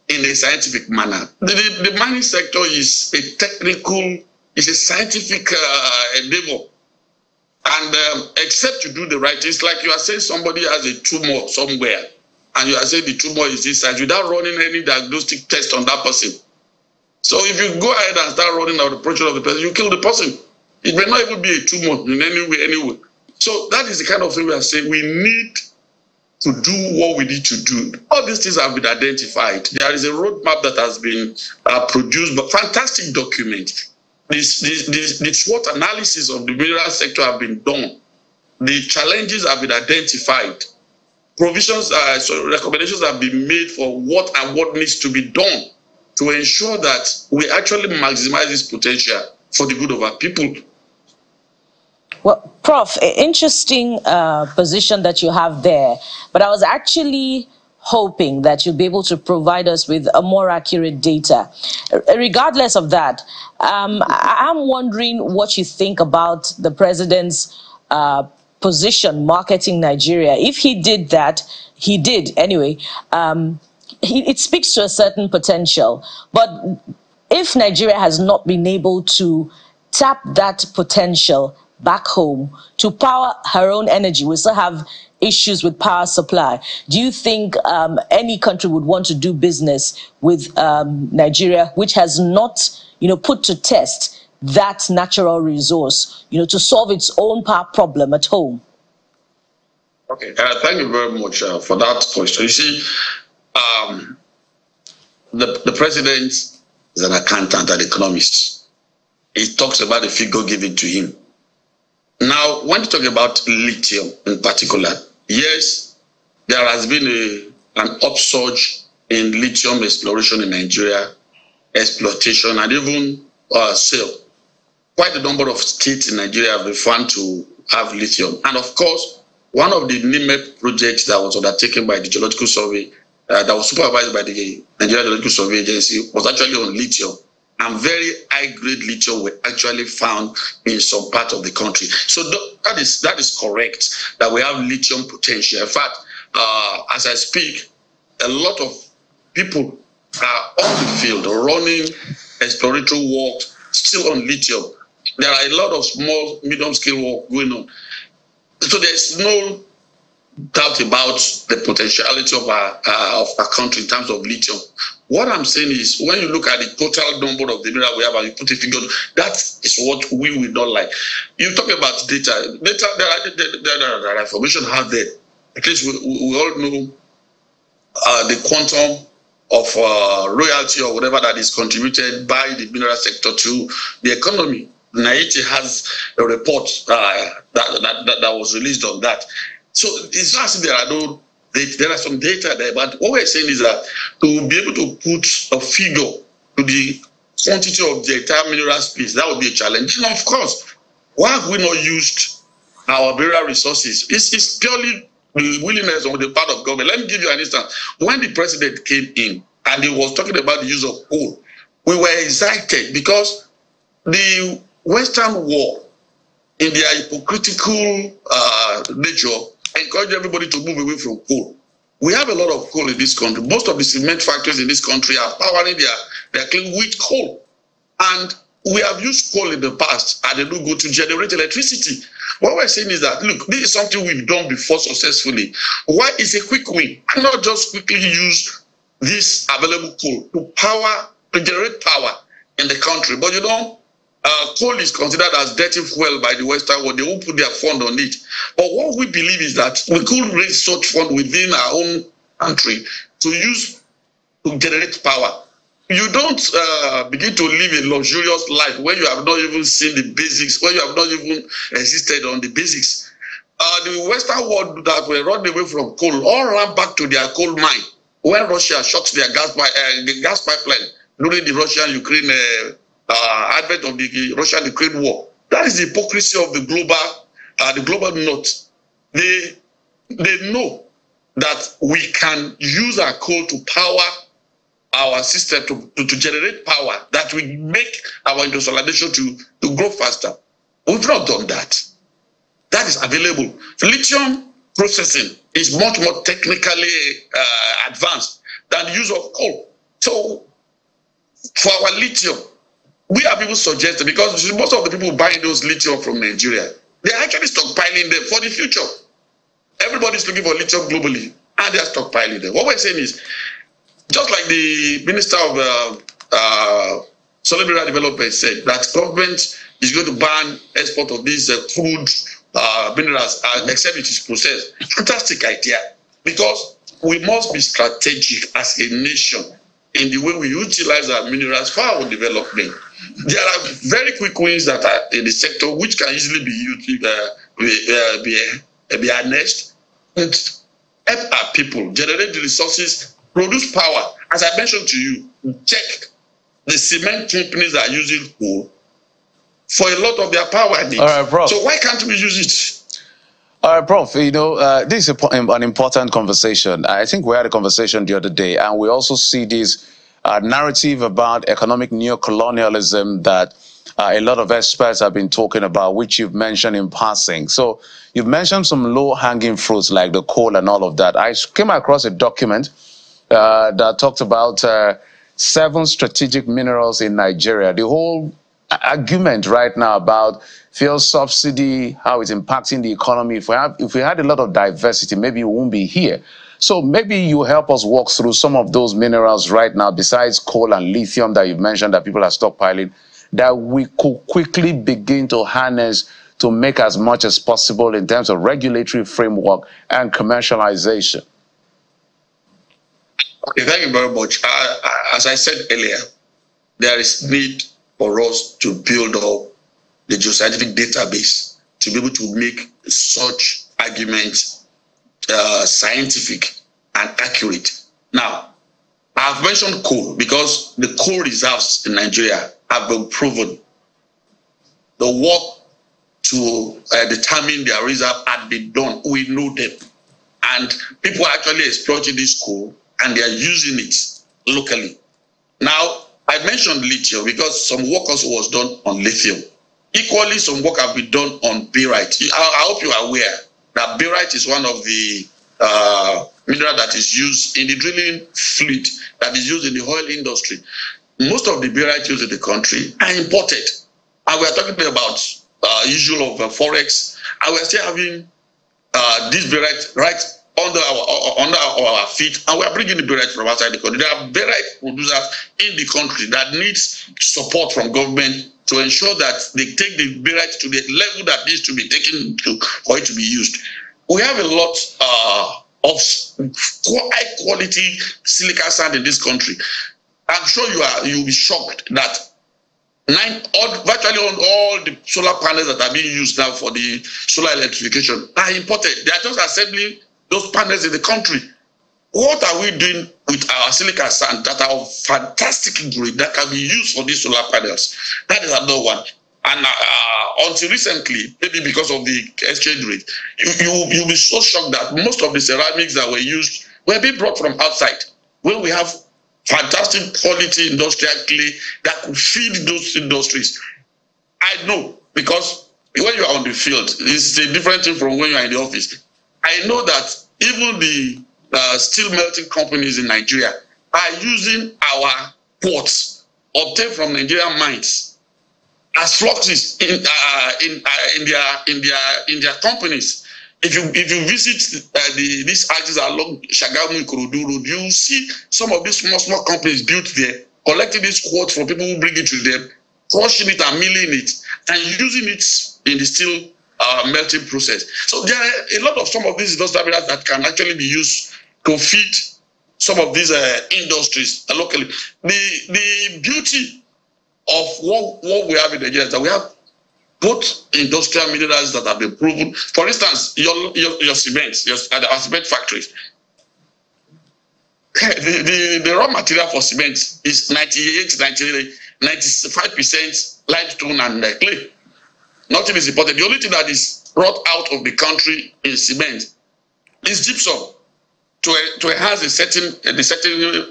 Speaker 7: in a scientific manner. The mining sector is a technical, it's a scientific endeavor. And except to do the right, it's like you are saying somebody has a tumor somewhere, and you are saying the tumor is this size without running any diagnostic test on that person. So if you go ahead and start running out the pressure of the person, you kill the person. It may not even be a tumor in any way, anyway. So that is the kind of thing we are saying. We need to do what we need to do. All these things have been identified. There is a roadmap that has been produced, but fantastic document. The SWOT analysis of the mineral sector have been done. The challenges have been identified. Provisions, recommendations have been made for what and what needs to be done to ensure that we actually maximize this potential for the good of our people.
Speaker 2: Well, Prof, interesting position that you have there, but I was actually hoping that you'd be able to provide us with a more accurate data. Regardless of that, I'm wondering what you think about the president's position marketing Nigeria. If he did that, he did anyway, it speaks to a certain potential. But if Nigeria has not been able to tap that potential back home to power her own energy, we still have issues with power supply. Do you think any country would want to do business with Nigeria, which has not, put to test that natural resource, to solve its own power problem at home?
Speaker 7: Okay, thank you very much for that question. You see, the president is an accountant and economist. He talks about the figure given to him. Now, when you talk about lithium in particular, yes, there has been an upsurge in lithium exploration in Nigeria, exploitation, and even sale. Quite a number of states in Nigeria have been found to have lithium. And of course, one of the NIMEP projects that was undertaken by the Geological Survey, that was supervised by the Nigeria Geological Survey Agency, was actually on lithium. And very high-grade lithium were actually found in some part of the country. So that is correct, that we have lithium potential. In fact, as I speak, a lot of people are on the field running exploratory work still on lithium. There are a lot of small, medium-scale work going on. So there's no doubt about the potentiality of our country in terms of lithium. What I'm saying is, when you look at the total number of the mineral we have and you put a figure, that is what we will not like. You talk about data. There are information out there. At least we all know the quantum of royalty or whatever that is contributed by the mineral sector to the economy. NIET has a report that was released on that. So it's not as if there are some data there, but what we're saying is that to be able to put a figure to the quantity of the entire mineral space, that would be a challenge. And of course, why have we not used our mineral resources? It's purely the willingness on the part of government. Let me give you an instance. When the president came in and he was talking about the use of coal, we were excited because the Western world, in their hypocritical nature, encourage everybody to move away from coal. We have a lot of coal in this country. Most of the cement factories in this country are powering their clean with coal. And we have used coal in the past and they do go to generate electricity. What we're saying is that, look, this is something we've done before successfully. Why is a quick win? Why not just quickly use this available coal to generate power in the country? But you know, coal is considered as dirty fuel by the Western world. They won't put their fund on it. But what we believe is that we could raise such fund within our own country to generate power. You don't begin to live a luxurious life when you have not even seen the basics, when you have not even existed on the basics. The Western world that were run away from coal all ran back to their coal mine when Russia shut their gas pipeline during the Russian-Ukraine advent of the Russian-Ukraine war. That is the hypocrisy of the global north. They know that we can use our coal to power our system, to generate power, that we make our industrialization to grow faster. We've not done that. That is available. Lithium processing is much more technically advanced than the use of coal. So for our lithium, we have even suggested, because most of the people buying those lithium from Nigeria, they're actually stockpiling them for the future. Everybody's looking for lithium globally, and they're stockpiling them. What we're saying is, just like the Minister of Solid Mineral Development said, that government is going to ban export of these crude minerals except it is processed. Fantastic idea, because we must be strategic as a nation in the way we utilize our minerals for our development. There are very quick wins that are in the sector which can easily be used, be harnessed, and help our people generate the resources, produce power. As I mentioned to you, check the cement companies that are using coal for a lot of their power needs.
Speaker 3: All right, Prof.
Speaker 7: So why can't we use it?
Speaker 3: All right, Prof, you know, this is an important conversation. I think we had a conversation the other day, and we also see this narrative about economic neocolonialism that a lot of experts have been talking about, which you've mentioned in passing. So you've mentioned some low-hanging fruits like the coal and all of that. I came across a document that talked about 7 strategic minerals in Nigeria. The whole argument right now about fuel subsidy, how it's impacting the economy. If we had a lot of diversity, maybe we won't be here. So maybe you help us walk through some of those minerals right now, besides coal and lithium that you've mentioned that people are stockpiling, that we could quickly begin to harness to make as much as possible in terms of regulatory framework and commercialization.
Speaker 7: Okay, thank you very much. As I said earlier, there is need for us to build up the geoscientific database to be able to make such arguments scientific and accurate. Now, I've mentioned coal because the coal reserves in Nigeria have been proven. The work to determine their reserve had been done. We know them. And people are actually exploiting this coal and they are using it locally. Now, I mentioned lithium because some work also was done on lithium. Equally, some work have been done on barite. I hope you are aware that barite is one of the mineral that is used in the drilling fluid that is used in the oil industry. Most of the barite used in the country are imported. And we are talking about issue of forex, and we're still having this barite right under our feet, and we are bringing the barite from outside the country. There are barite producers in the country that needs support from government to ensure that they take the barite to the level that needs to be taken to for it to be used. We have a lot of high quality silica sand in this country. I'm sure you'll be shocked that virtually on all the solar panels that are being used now for the solar electrification are imported. They are just assembling those panels in the country. What are we doing with our silica sand that are of fantastic grade that can be used for these solar panels? That is another one. And until recently, maybe because of the exchange rate, you'll be so shocked that most of the ceramics that were used were being brought from outside, when we have fantastic quality industrial clay that could feed those industries. I know, because when you are on the field, it's a different thing from when you are in the office. I know that even the steel melting companies in Nigeria are using our quartz obtained from Nigerian mines as fluxes in their companies. If you visit these axes along Shagamu Ikorodu Road, you will see some of these small companies built there, collecting this quartz from people who bring it to them, crushing it and milling it, and using it in the steel melting process. So there are a lot of some of these industrial minerals that can actually be used to feed some of these industries locally. The beauty of what we have in Nigeria is that we have both industrial minerals that have been proven. For instance, your cement, our cement factories. The raw material for cement is 95% limestone and clay. Nothing is important. The only thing that is brought out of the country in cement is gypsum to enhance the certain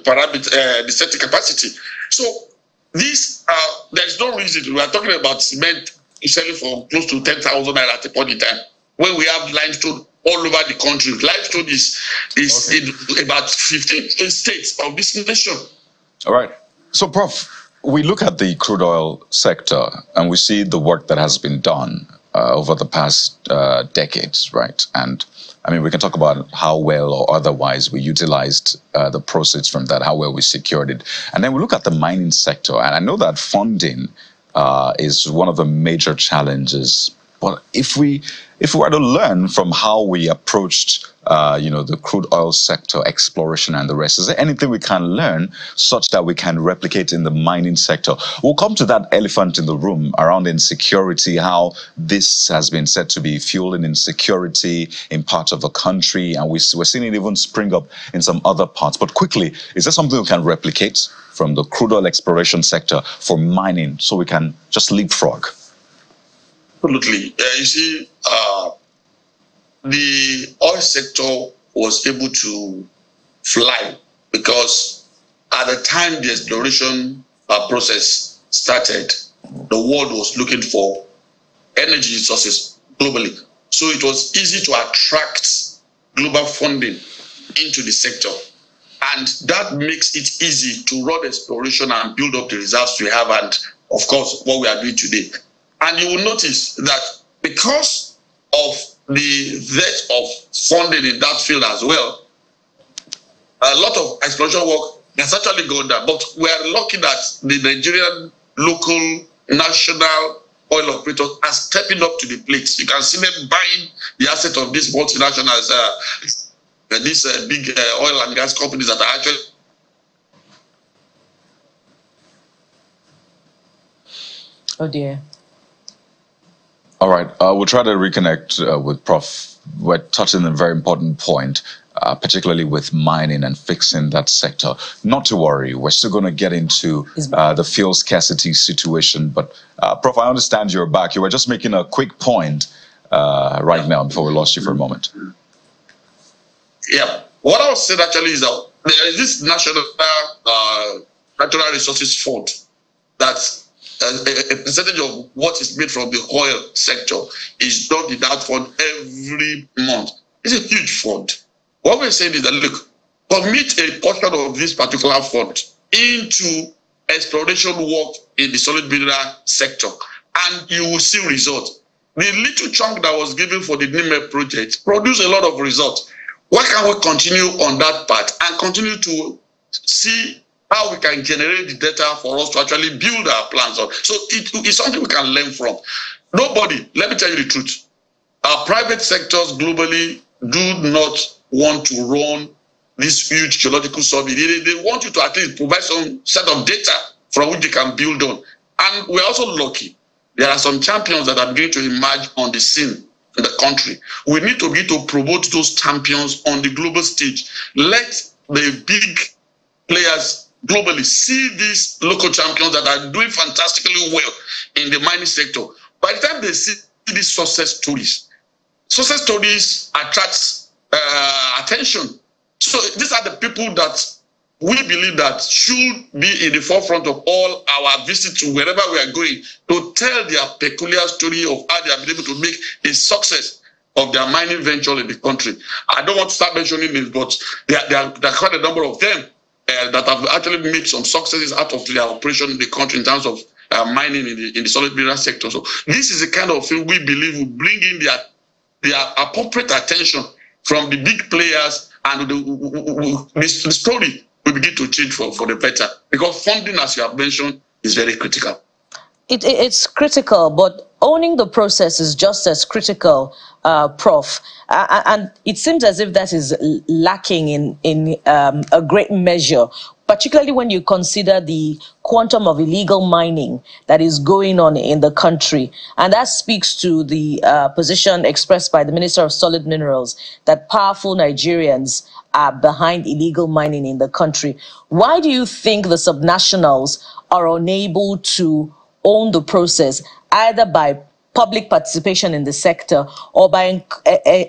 Speaker 7: parameter, the certain capacity. So this there is no reason. We are talking about cement selling for close to 10,000 naira at a point in time, when we have limestone all over the country. Limestone is in about 15 states of this nation. All
Speaker 1: right. So, Prof, we look at the crude oil sector and we see the work that has been done over the past decades, right? And I mean, we can talk about how well or otherwise we utilized the proceeds from that, how well we secured it. And then we look at the mining sector, and I know that funding is one of the major challenges. But if we were to learn from how we approached, the crude oil sector exploration and the rest, is there anything we can learn such that we can replicate in the mining sector? We'll come to that elephant in the room around insecurity, how this has been said to be fueling insecurity in parts of the country, and we're seeing it even spring up in some other parts. But quickly, is there something we can replicate from the crude oil exploration sector for mining so we can just leapfrog?
Speaker 7: Absolutely. You see, the oil sector was able to fly because at the time the exploration process started, the world was looking for energy resources globally. So it was easy to attract global funding into the sector. And that makes it easy to run exploration and build up the reserves we have, and of course, what we are doing today. And you will notice that because of the depth of funding in that field as well, a lot of exploration work has actually gone down. But we are lucky that the Nigerian local national oil operators are stepping up to the plate. You can see them buying the asset of these multinationals, these big oil and gas companies that are actually.
Speaker 2: Oh dear.
Speaker 1: All right, we'll try to reconnect with Prof. We're touching a very important point. particularly with mining and fixing that sector. Not to worry, we're still going to get into the fuel scarcity situation. But, Prof, I understand you're back. You were just making a quick point right now before we lost you for a moment.
Speaker 7: Yeah. What I was saying actually is that there is this National Natural Resources Fund that a percentage of what is made from the oil sector is done in that fund every month. It's a huge fund. What we're saying is that, look, commit a portion of this particular fund into exploration work in the solid mineral sector, and you will see results. The little chunk that was given for the NIME project produced a lot of results. Why can't we continue on that path and continue to see how we can generate the data for us to actually build our plans on? So it's something we can learn from. Nobody, let me tell you the truth, our private sectors globally do not want to run this huge geological survey. They want you to at least provide some set of data from which they can build on. And we're also lucky. There are some champions that are beginning to emerge on the scene in the country. We need to begin to promote those champions on the global stage. Let the big players globally see these local champions that are doing fantastically well in the mining sector. By the time they see these success stories attract attention. So these are the people that we believe that should be in the forefront of all our visits to wherever we are going, to tell their peculiar story of how they have been able to make a success of their mining venture in the country. I don't want to start mentioning names, but there are quite a number of them that have actually made some successes out of their operation in the country in terms of mining in the solid mineral sector. So this is the kind of thing we believe will bring in their appropriate attention from the big players, and the story will begin to change for the better, because funding, as you have mentioned, is very critical.
Speaker 2: It's critical, but owning the process is just as critical, Prof. And it seems as if that is lacking in a great measure, particularly when you consider the quantum of illegal mining that is going on in the country. And that speaks to the position expressed by the Minister of Solid Minerals that powerful Nigerians are behind illegal mining in the country. Why do you think the subnationals are unable to own the process, either by public participation in the sector or by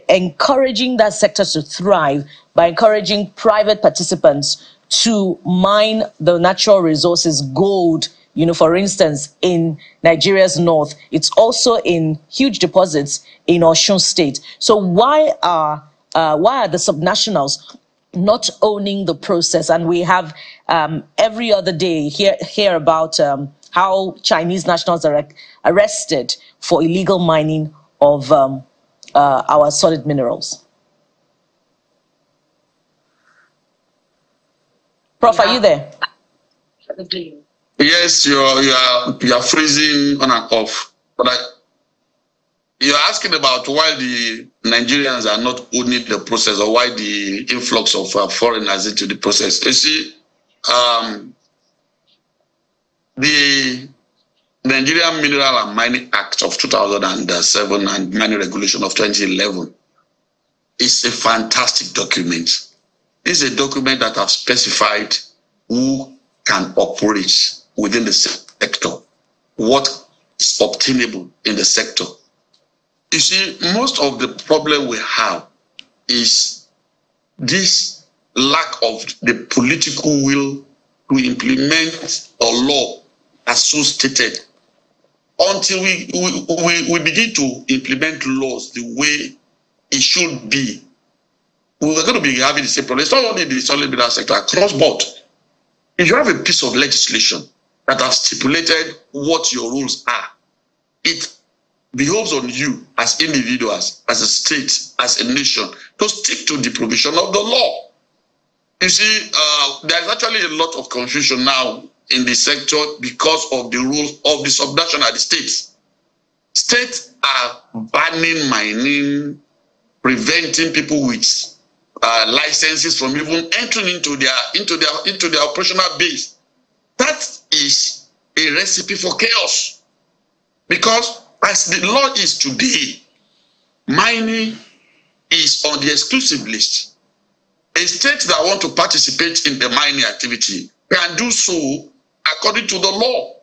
Speaker 2: encouraging that sector to thrive, by encouraging private participants to mine the natural resources, gold, for instance, in Nigeria's north? It's also in huge deposits in Osun State. So why are the subnationals not owning the process? And we have every other day hear about how Chinese nationals are arrested for illegal mining of our solid minerals. Prof, are you there?
Speaker 7: Yes, you are freezing on and off. But you're asking about why the Nigerians are not owning the process, or why the influx of foreigners into the process. You see, the Nigerian Mineral and Mining Act of 2007 and Mining Regulation of 2011 is a fantastic document. It's a document that has specified who can operate within the sector, what is obtainable in the sector. You see, most of the problem we have is this lack of the political will to implement a law as so stated. Until we begin to implement laws the way it should be, we're going to be having the same problem. It's not only the solid mineral sector, across board. If you have a piece of legislation that has stipulated what your rules are, it behoves on you as individuals, as a state, as a nation, to stick to the provision of the law. You see, there's actually a lot of confusion now in the sector because of the rules of the subnational states. States are banning mining, preventing people with licenses from even entering into their operational base. That is a recipe for chaos, because as the law is today, mining is on the exclusive list. A state that want to participate in the mining activity can do so according to the law.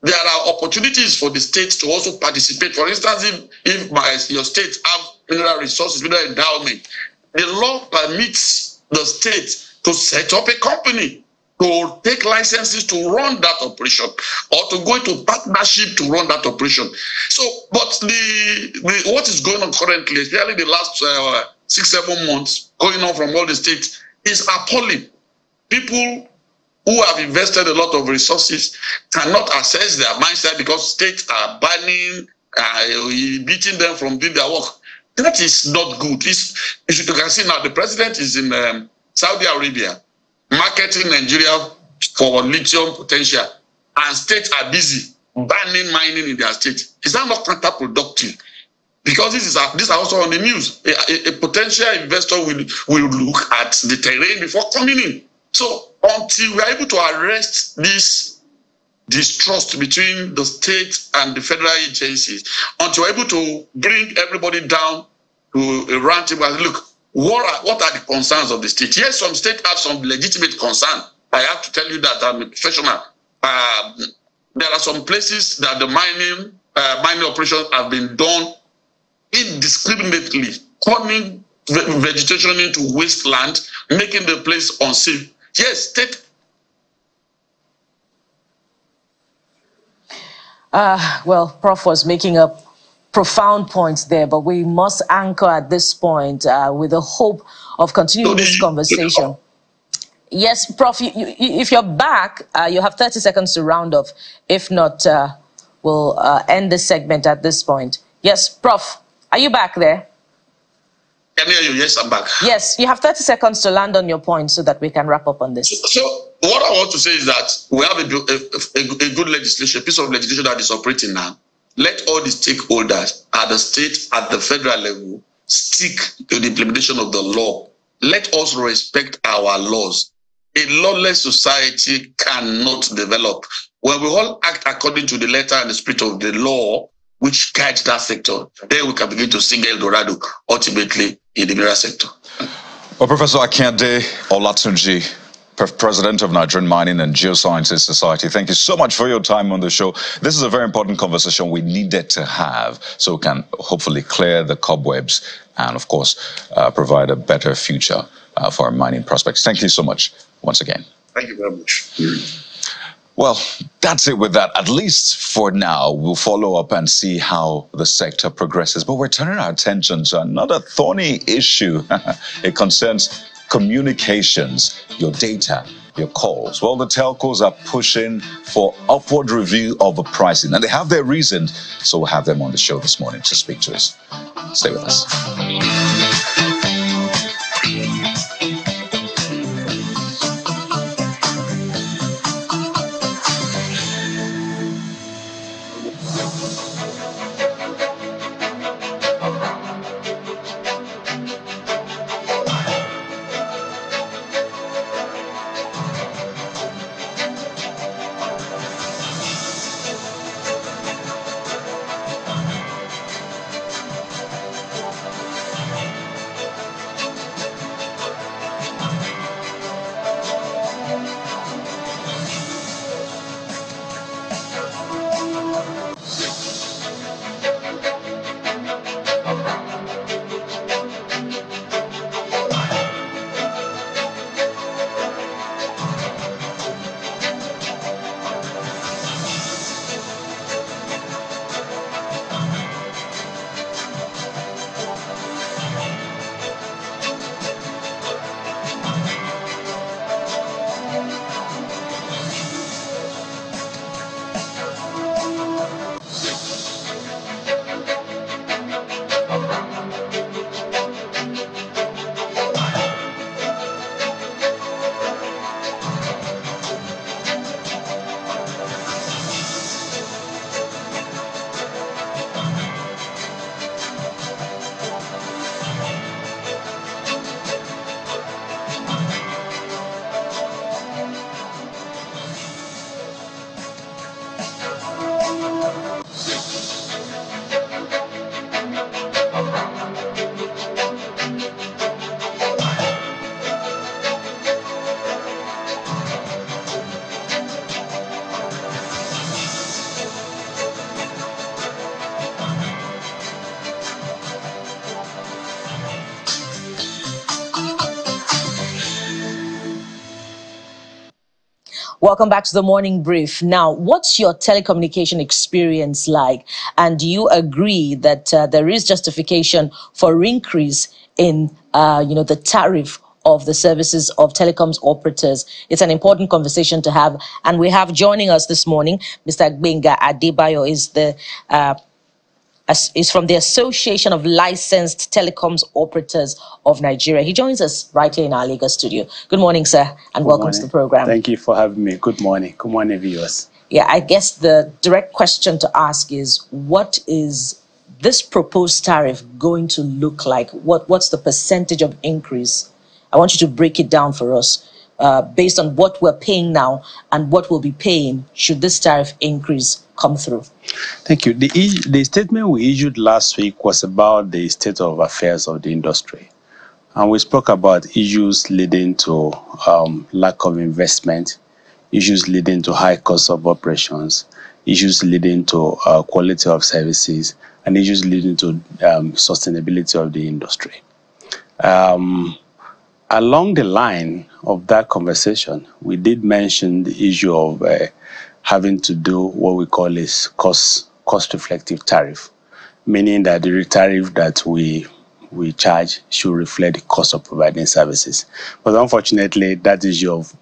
Speaker 7: There are opportunities for the state to also participate. For instance, if your state have mineral resources, mineral endowment, the law permits the state to set up a company, to take licenses to run that operation, or to go into partnership to run that operation. So, but what is going on currently, especially the last 6-7 months, going on from all the states, is appalling. People who have invested a lot of resources cannot access their mindset because states are banning, beating them from doing their work. That is not good. You can see now the president is in Saudi Arabia marketing Nigeria for lithium potential, and states are busy banning mining in their state. Is that not counterproductive? Because these are also on the news. A potential investor will look at the terrain before coming in. So until we are able to arrest this distrust between the state and the federal agencies, until we're able to bring everybody down to a round table and look, what are the concerns of the state? Yes, some states have some legitimate concern. I have to tell you that I'm a professional. There are some places that the mining operations have been done indiscriminately, turning vegetation into wasteland, making the place unsafe. Yes, state.
Speaker 2: Well, Prof was making a profound points there, but we must anchor at this point with the hope of continuing this conversation. Yes, Prof, if you're back, you have 30 seconds to round off. If not, we'll end this segment at this point. Yes, Prof, are you back there?
Speaker 7: Can I hear you? Yes, I'm back.
Speaker 2: Yes, you have 30 seconds to land on your point so that we can wrap up on this.
Speaker 7: So what I want to say is that we have a good legislation, a piece of legislation that is operating now. Let all the stakeholders at the state, at the federal level, stick to the implementation of the law. Let us respect our laws. A lawless society cannot develop. When we all act according to the letter and the spirit of the law, which guides that sector, then we can begin to sing El Dorado ultimately in the mineral sector.
Speaker 1: Well, Professor Akinde Olatunji, President of Nigerian Mining and Geosciences Society, thank you so much for your time on the show. This is a very important conversation we needed to have so we can hopefully clear the cobwebs and, of course, provide a better future for our mining prospects. Thank you so much once again.
Speaker 7: Thank you very much.
Speaker 1: Well, that's it with that. At least for now, we'll follow up and see how the sector progresses. But we're turning our attention to another thorny issue. It concerns communications, your data, your calls. Well, the telcos are pushing for upward review of the pricing, and they have their reasons, so we'll have them on the show this morning to speak to us. Stay with us.
Speaker 2: Welcome back to the Morning Brief. Now, what's your telecommunication experience like? And do you agree that there is justification for increase in, the tariff of the services of telecoms operators? It's an important conversation to have. And we have joining us this morning, Mr. Gbenga Adebayo is from the Association of Licensed Telecoms Operators of Nigeria. He joins us right here in our Lagos studio. Good morning, sir, and welcome to the program.
Speaker 8: Thank you for having me. Good morning. Good morning, viewers.
Speaker 2: Yeah, I guess the direct question to ask is, what is this proposed tariff going to look like? What's the percentage of increase? I want you to break it down for us based on what we're paying now and what we'll be paying should this tariff increase come through.
Speaker 8: Thank you. The statement we issued last week was about the state of affairs of the industry. And we spoke about issues leading to lack of investment, issues leading to high cost of operations, issues leading to quality of services, and issues leading to sustainability of the industry. Along the line of that conversation, we did mention the issue of having to do what we call a cost-reflective tariff, meaning that the tariff that we charge should reflect the cost of providing services. But unfortunately, that issue of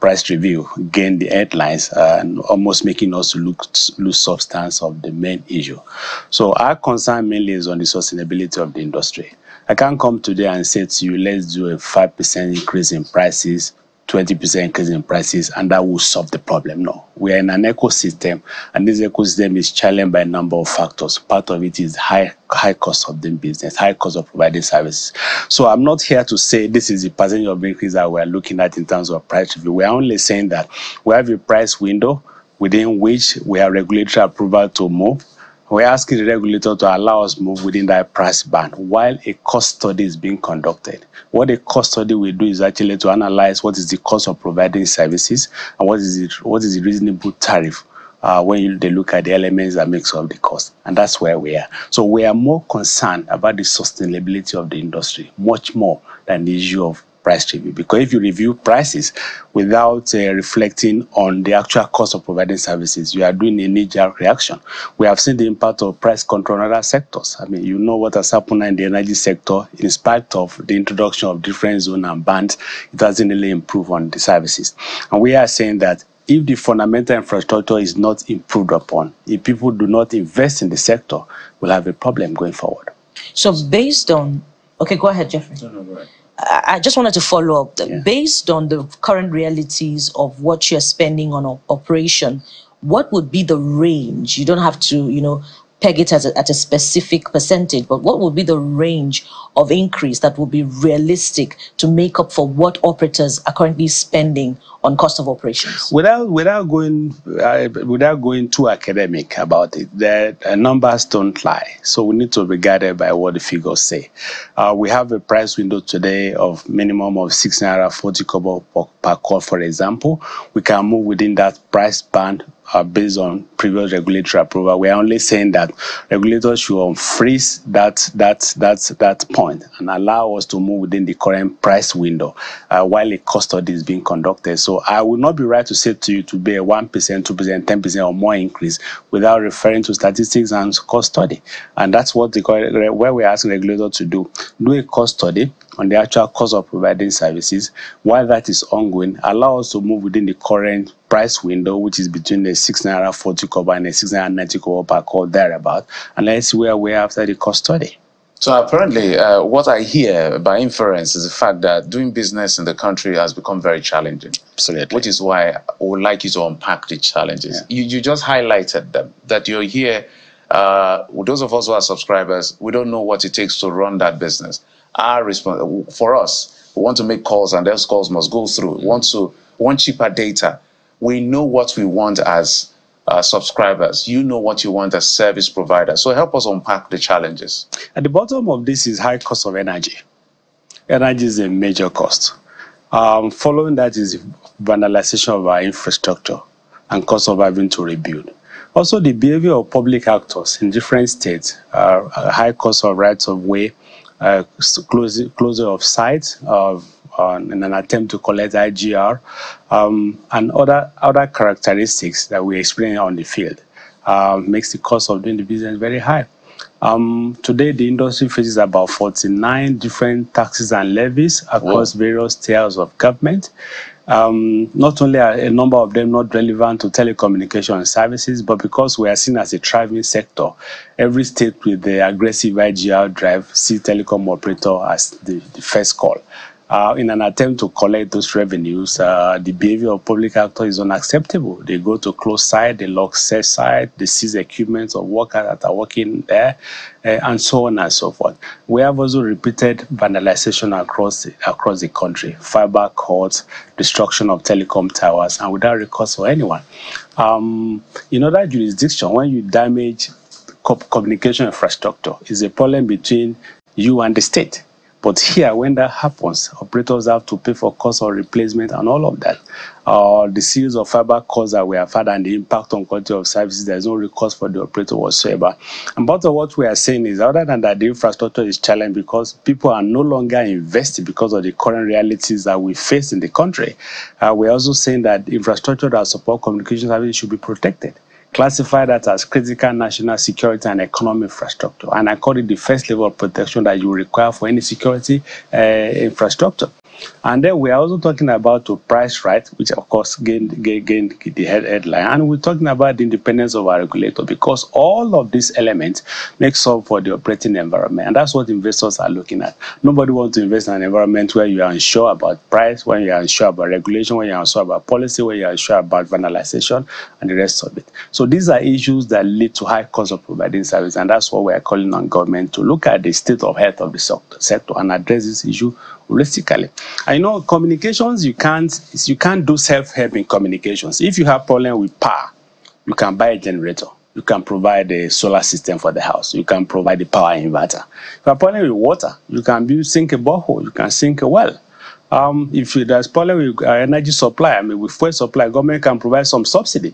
Speaker 8: price review gained the headlines and almost making us lose substance of the main issue. So our concern mainly is on the sustainability of the industry. I can't come today and say to you, let's do a 5% increase in prices, 20% increase in prices, and that will solve the problem. No, we are in an ecosystem, and this ecosystem is challenged by a number of factors. Part of it is high cost of doing business, high cost of providing services. So I'm not here to say this is the percentage of increase that we're looking at in terms of price review. We're only saying that we have a price window within which we have regulatory approval to move. We're asking the regulator to allow us move within that price band while a cost study is being conducted. What a cost study will do is actually to analyze what is the cost of providing services and what is the reasonable tariff when they look at the elements that makes up the cost. And that's where we are. So we are more concerned about the sustainability of the industry, much more than the issue of price review. Because if you review prices without reflecting on the actual cost of providing services, you are doing a knee-jerk reaction. We have seen the impact of price control in other sectors. I mean, you know what has happened in the energy sector. In spite of the introduction of different zones and bands, it doesn't really improve on the services. And we are saying that if the fundamental infrastructure is not improved upon, if people do not invest in the sector, we'll have a problem going forward.
Speaker 2: So based on... Okay, go ahead, Jeffrey. No, go ahead. I just wanted to follow up. Yeah. Based on the current realities of what you're spending on operation, what would be the range? You don't have to, peg it at a specific percentage, but what would be the range of increase that would be realistic to make up for what operators are currently spending on cost of operations?
Speaker 8: Without going too academic about it, the numbers don't lie. So we need to be guided by what the figures say. We have a price window today of minimum of 6.40 kobo per call, for example. We can move within that price band based on previous regulatory approval. We are only saying that regulators should unfreeze that point and allow us to move within the current price window while a cost study is being conducted. So I would not be right to say to you to be a 1%, 2%, 10% or more increase without referring to statistics and cost study. And that's what where we're asking regulators to do a cost study on the actual cost of providing services. While that is ongoing, allow us to move within the current price window, which is between the 6.40 kobo and the 6.90 kobo per call, thereabout, and let's see where we are after the cost study.
Speaker 3: So apparently, what I hear by inference is the fact that doing business in the country has become very challenging.
Speaker 8: Absolutely.
Speaker 3: Which is why I would like you to unpack the challenges. Yeah. You just highlighted them, that you're here. Those of us who are subscribers, we don't know what it takes to run that business. Our response, for us, we want to make calls and those calls must go through. We want cheaper data. We know what we want as subscribers. You know what you want as service providers. So help us unpack the challenges.
Speaker 8: At the bottom of this is high cost of energy. Energy is a major cost. Following that is vandalization of our infrastructure and cost of having to rebuild. Also, the behavior of public actors in different states, high cost of rights of way, closure of sites, in an attempt to collect IGR and other characteristics that we experience on the field. Makes the cost of doing the business very high. Today, the industry faces about 49 different taxes and levies across various tiers of government. Not only are a number of them not relevant to telecommunication services, but because we are seen as a thriving sector, every state with the aggressive IGR drive sees telecom operator as the first call. In an attempt to collect those revenues, the behavior of public actors is unacceptable. They go to close site, they lock set site, they seize equipment of workers that are working there, and so on and so forth. We have also repeated vandalization across the country, fiber cords, destruction of telecom towers, and without recourse for anyone. In other jurisdictions, when you damage communication infrastructure, it's a problem between you and the state. But here, when that happens, operators have to pay for cost of replacement and all of that. The series of fiber cords that we have had and the impact on quality of services, there's no recourse for the operator whatsoever. And part of what we are saying is, other than that, the infrastructure is challenged because people are no longer investing because of the current realities that we face in the country. We're also saying that infrastructure that support communication services should be protected. Classify that as critical national security and economic infrastructure. And I call it the first level of protection that you require for any security infrastructure. And then we are also talking about the price right, which of course gained the headline. And we're talking about the independence of our regulator, because all of these elements make up for the operating environment. And that's what investors are looking at. Nobody wants to invest in an environment where you are unsure about price, when you are unsure about regulation, when you are unsure about policy, when you are unsure about vandalization and the rest of it. So these are issues that lead to high cost of providing service. And that's what we are calling on government to look at the state of health of the sector and address this issue holistically. I know communications, you can't do self-help in communications. If you have problem with power, you can buy a generator. You can provide a solar system for the house. You can provide a power inverter. If you have problem with water, you can sink a borehole. You can sink a well. If there's problem with energy supply, with fuel supply, government can provide some subsidy.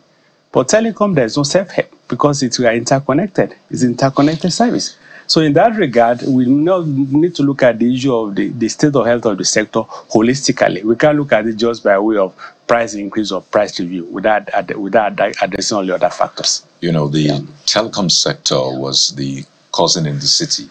Speaker 8: But telecom, there's no self-help because it's interconnected. It's interconnected service. So in that regard, we need to look at the issue of the state of health of the sector holistically. We can't look at it just by way of price increase or price review without addressing all the other factors.
Speaker 1: You know, the telecom sector was the cousin in the city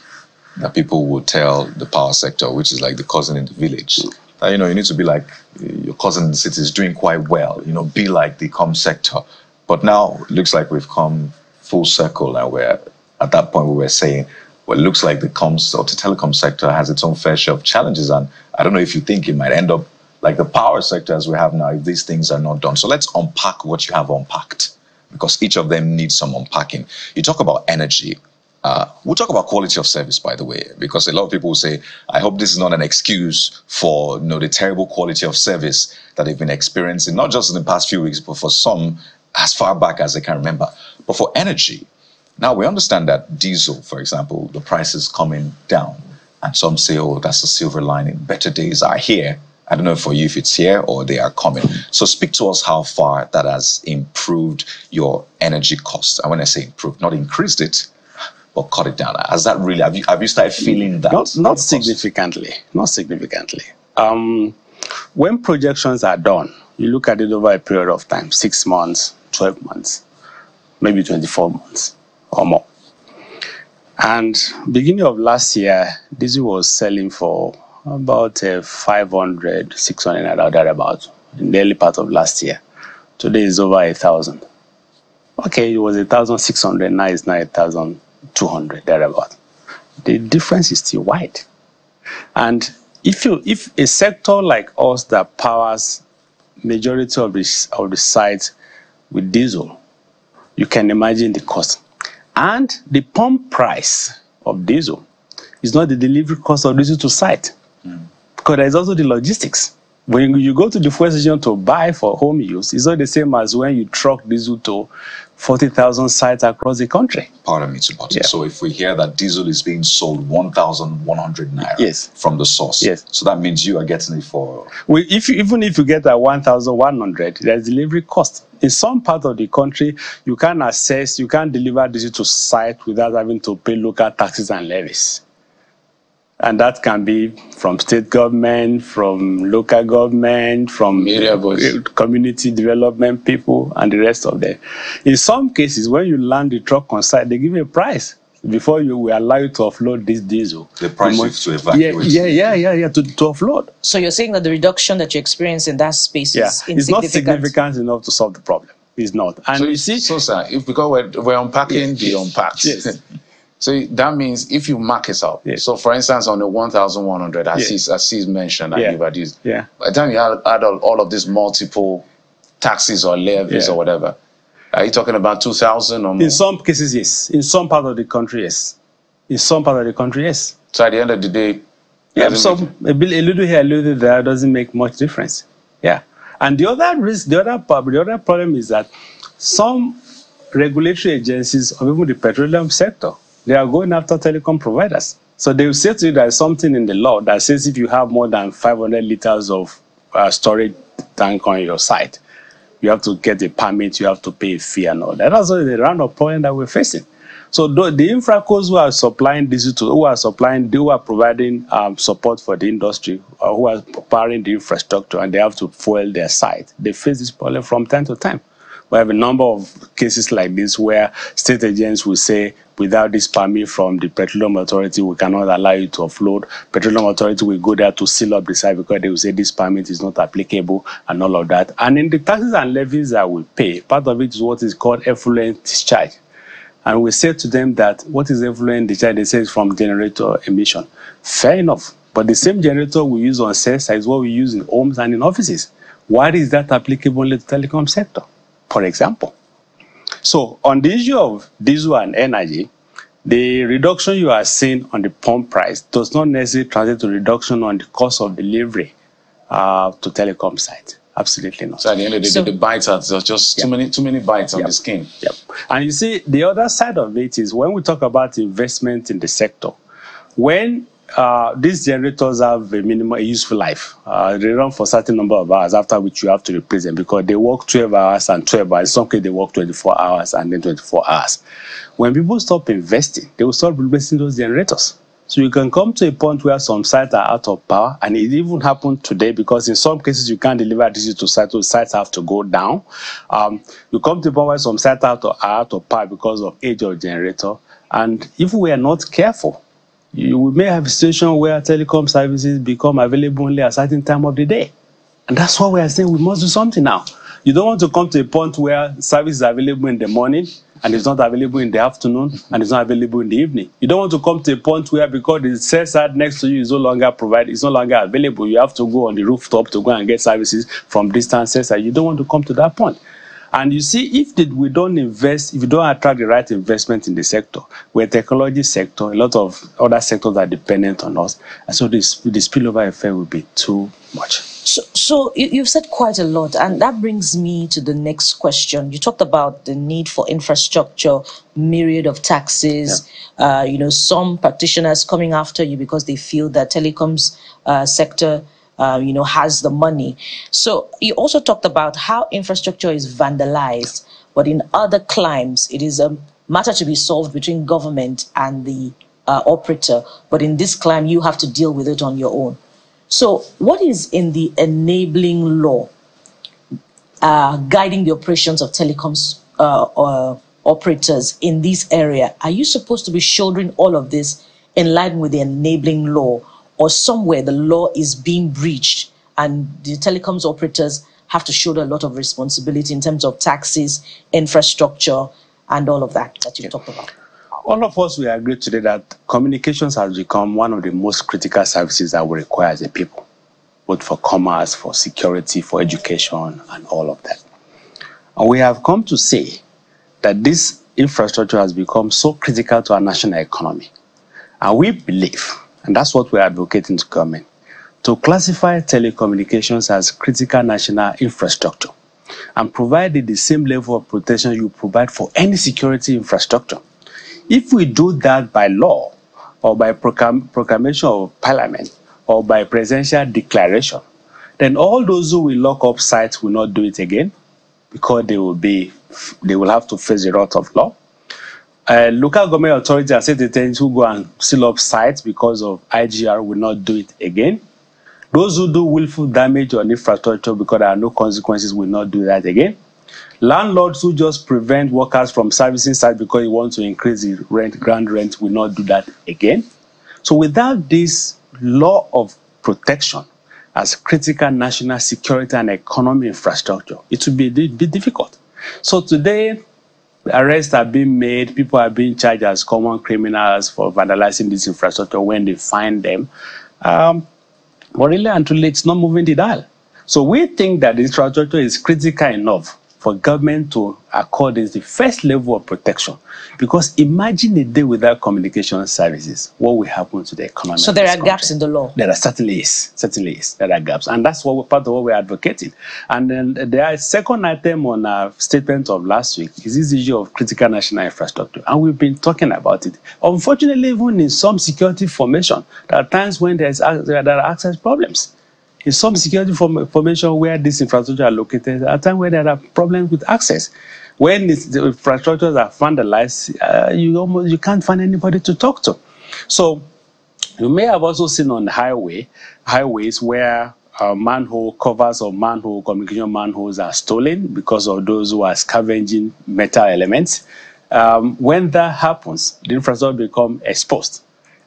Speaker 1: that people would tell the power sector, which is like the cousin in the village. That, you need to be like your cousin in the city is doing quite well, be like the comm sector. But now it looks like we've come full circle, and we're at that point we were saying, well, it looks like the comms or the telecom sector has its own fair share of challenges. And I don't know if you think it might end up like the power sector as we have now if these things are not done. So let's unpack what you have unpacked, because each of them needs some unpacking. You talk about energy. We'll talk about quality of service, by the way, because a lot of people will say, I hope this is not an excuse for the terrible quality of service that they've been experiencing, not just in the past few weeks, but for some as far back as they can remember. But for energy, now, we understand that diesel, for example, the price is coming down. And some say, oh, that's a silver lining. Better days are here. I don't know for you if it's here or they are coming. So speak to us how far that has improved your energy costs. And when I say improved, not increased it, but cut it down. Has that really, have you started feeling that?
Speaker 8: Not significantly. Not significantly. When projections are done, you look at it over a period of time, 6 months, 12 months, maybe 24 months. Or more. And beginning of last year, diesel was selling for about 500, 600 or thereabouts in the early part of last year. Today is over 1,000. Okay, it was 1,600, now it's 1,200 thereabouts. The difference is still wide. And if a sector like us that powers majority of the sites with diesel, you can imagine the cost. And the pump price of diesel is not the delivery cost of diesel to site. Because there's also the logistics. When you go to the fuel station to buy for home use, it's not the same as when you truck diesel to 40,000 sites across the country.
Speaker 1: Pardon me, Tubati. Yeah. So if we hear that diesel is being sold 1,100 naira from the source, so that means you are getting it for...
Speaker 8: Well, even if you get at 1,100, there's delivery cost. In some part of the country, you can't deliver diesel to site without having to pay local taxes and levies. And that can be from state government, from local government, from community development people, and the rest of them. In some cases, when you land the truck on site, they give you a price before you will allow you to offload this diesel.
Speaker 1: The price is to evacuate.
Speaker 8: To offload.
Speaker 2: So you're saying that the reduction that you experience in that space is insignificant?
Speaker 8: It's not significant enough to solve the problem. It's not. And
Speaker 3: so
Speaker 8: you see,
Speaker 3: sir, because we're unpacking the unpacked.
Speaker 8: Yes.
Speaker 3: So that means if you mark it up, so for instance, on the 1,100, as he's mentioned, and you've used, by the time you add all of these multiple taxes or levies or whatever, are you talking about 2,000 or more?
Speaker 8: In some cases, yes. In some part of the country, yes. In some part of the country, yes.
Speaker 3: So at the end of the day,
Speaker 8: a little here, a little there doesn't make much difference. Yeah. And the other risk, the other problem is that some regulatory agencies, or even the petroleum sector, they are going after telecom providers. So they will say to you there's something in the law that says if you have more than 500 liters of storage tank on your site, you have to get a permit, you have to pay a fee and all that. That's the round of problem that we're facing. So the infracos who are supplying digital, who are providing support for the industry, or who are powering the infrastructure, and they have to fuel their site, they face this problem from time to time. We have a number of cases like this where state agents will say, without this permit from the Petroleum Authority, we cannot allow you to offload. Petroleum Authority will go there to seal up the site because they will say this permit is not applicable and all of that. And in the taxes and levies that we pay, part of it is what is called effluent discharge. And we say to them that what is effluent discharge? They say it's from generator emission. Fair enough. But the same generator we use on sales is what we use in homes and in offices. Why is that applicable in the telecom sector, for example? So on the issue of diesel and energy, the reduction you are seeing on the pump price does not necessarily translate to reduction on the cost of delivery to telecom sites. Absolutely not.
Speaker 3: So at the end of the day, the bites are just too many bites on the skin.
Speaker 8: Yep. And you see, the other side of it is when we talk about investment in the sector, when these generators have a minimal useful life. They run for a certain number of hours, after which you have to replace them because they work 12 hours and 12 hours. In some cases, they work 24 hours and then 24 hours. When people stop investing, they will start replacing those generators. So you can come to a point where some sites are out of power, and it even happened today because in some cases you can't deliver this to sites, so sites have to go down. You come to a point where some sites are out of power because of age of generator, and if we are not careful, we may have a situation where telecom services become available only at a certain time of the day. And that's why we are saying we must do something now. You don't want to come to a point where service is available in the morning and it's not available in the afternoon and it's not available in the evening. You don't want to come to a point where because the cell site next to you is no longer provided, it's no longer available, you have to go on the rooftop to go and get services from distant cell site. You don't want to come to that point. And you see, if we don't invest, if you don't attract the right investment in the sector, we're a technology sector, a lot of other sectors are dependent on us. And so the spillover effect will be too much.
Speaker 2: So you've said quite a lot, and that brings me to the next question. You talked about the need for infrastructure, myriad of taxes, some practitioners coming after you because they feel that telecoms sector has the money. So you also talked about how infrastructure is vandalized, but in other climes, it is a matter to be solved between government and the operator. But in this climb, you have to deal with it on your own. So what is in the enabling law guiding the operations of telecoms operators in this area? Are you supposed to be shouldering all of this in line with the enabling law, or somewhere the law is being breached and the telecoms operators have to shoulder a lot of responsibility in terms of taxes, infrastructure, and all of that you talked about?
Speaker 8: All of us will agree today that communications has become one of the most critical services that we require as a people, both for commerce, for security, for education, and all of that. And we have come to say that this infrastructure has become so critical to our national economy. And we believe, and that's what we're advocating to government, to classify telecommunications as critical national infrastructure and provide it the same level of protection you provide for any security infrastructure. If we do that by law or by proclamation of parliament or by presidential declaration, then all those who will lock up sites will not do it again because they will have to face the wrath of law. Local government authorities and state agencies who go and seal up sites because of IGR will not do it again. Those who do willful damage on infrastructure because there are no consequences will not do that again. Landlords who just prevent workers from servicing sites because they want to increase the ground rent will not do that again. So without this law of protection as critical national security and economic infrastructure, it will be a bit difficult. So today, arrests are being made, people are being charged as common criminals for vandalizing this infrastructure when they find them. But really and truly, it's not moving the dial. So we think that the infrastructure is critical enough for government to accord is the first level of protection. Because imagine a day without communication services, what will happen to the economy?
Speaker 2: So there are gaps in the law.
Speaker 8: There certainly is. There are gaps. And that's what part of what we're advocating. And then there is a second item on our statement of last week is this issue of critical national infrastructure. And we've been talking about it. Unfortunately, even in some security formation, there are times when there are access problems. In some security formation where this infrastructure are located, at times where there are problems with access. When the infrastructures are vandalized, you can't find anybody to talk to. So you may have also seen on the highways where manhole covers or communication manholes are stolen because of those who are scavenging metal elements. When that happens, the infrastructure becomes exposed.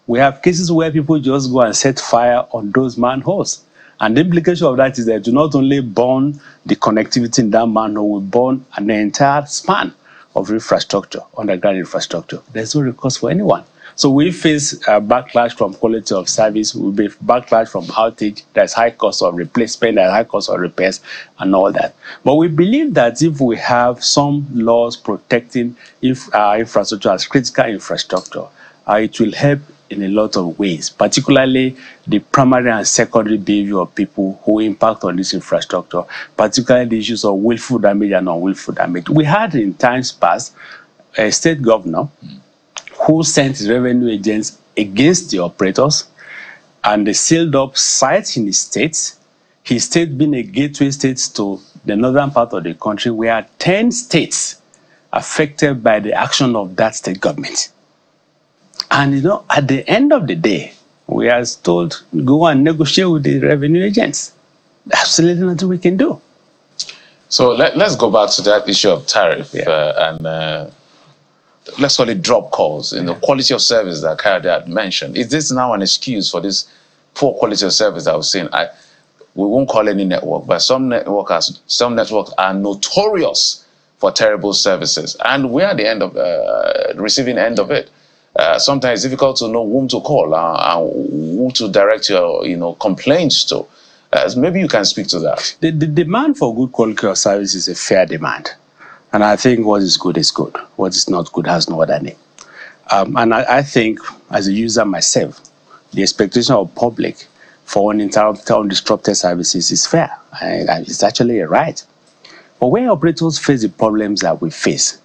Speaker 8: We have cases where people just go and set fire on those manholes. And the implication of that is that to not only burn the connectivity in that manhole, we burn an entire span of infrastructure, underground infrastructure. There's no recourse for anyone. So we face backlash from quality of service, we face backlash from outage, there's high cost of replacement, there's high cost of repairs and all that. But we believe that if we have some laws protecting infrastructure as critical infrastructure, it will help in a lot of ways, particularly the primary and secondary behavior of people who impact on this infrastructure, particularly the issues of willful damage and unwillful damage. We had in times past a state governor who sent his revenue agents against the operators, and they sealed up sites in his states. His state being a gateway state to the northern part of the country, where 10 states affected by the action of that state government. And at the end of the day, we are told, go and negotiate with the revenue agents. Absolutely nothing we can do.
Speaker 3: So let's go back to that issue of tariff and let's call it drop calls in the quality of service that Kayode had mentioned. Is this now an excuse for this poor quality of service that we're seeing? We won't call any network, but some networks are notorious for terrible services, and we're at the end of receiving end of it. Sometimes it's difficult to know whom to call and who to direct your complaints to. Maybe you can speak to that.
Speaker 8: The demand for good quality of service is a fair demand. And I think what is good is good. What is not good has no other name. And I think, as a user myself, the expectation of public for uninterrupted, undisrupted services is fair. It's actually a right. But when operators face the problems that we face,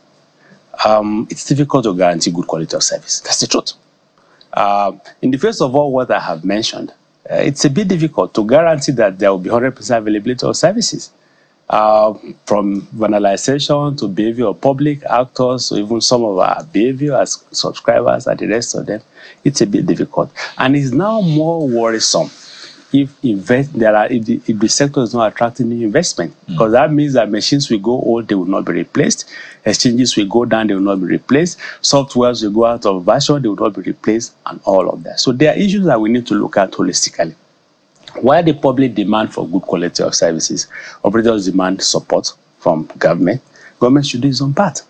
Speaker 8: it's difficult to guarantee good quality of service. That's the truth. In the face of all what I have mentioned, it's a bit difficult to guarantee that there will be 100% availability of services. From vandalization to behavior of public actors, or even some of our behavior as subscribers and the rest of them, it's a bit difficult. And it's now more worrisome if the sector is not attracting new investment, because that means that machines will go old, they will not be replaced. Exchanges will go down, they will not be replaced. Softwares will go out of version, they will not be replaced, and all of that. So there are issues that we need to look at holistically. While the public demand for good quality of services, operators demand support from government. Government should do its own part.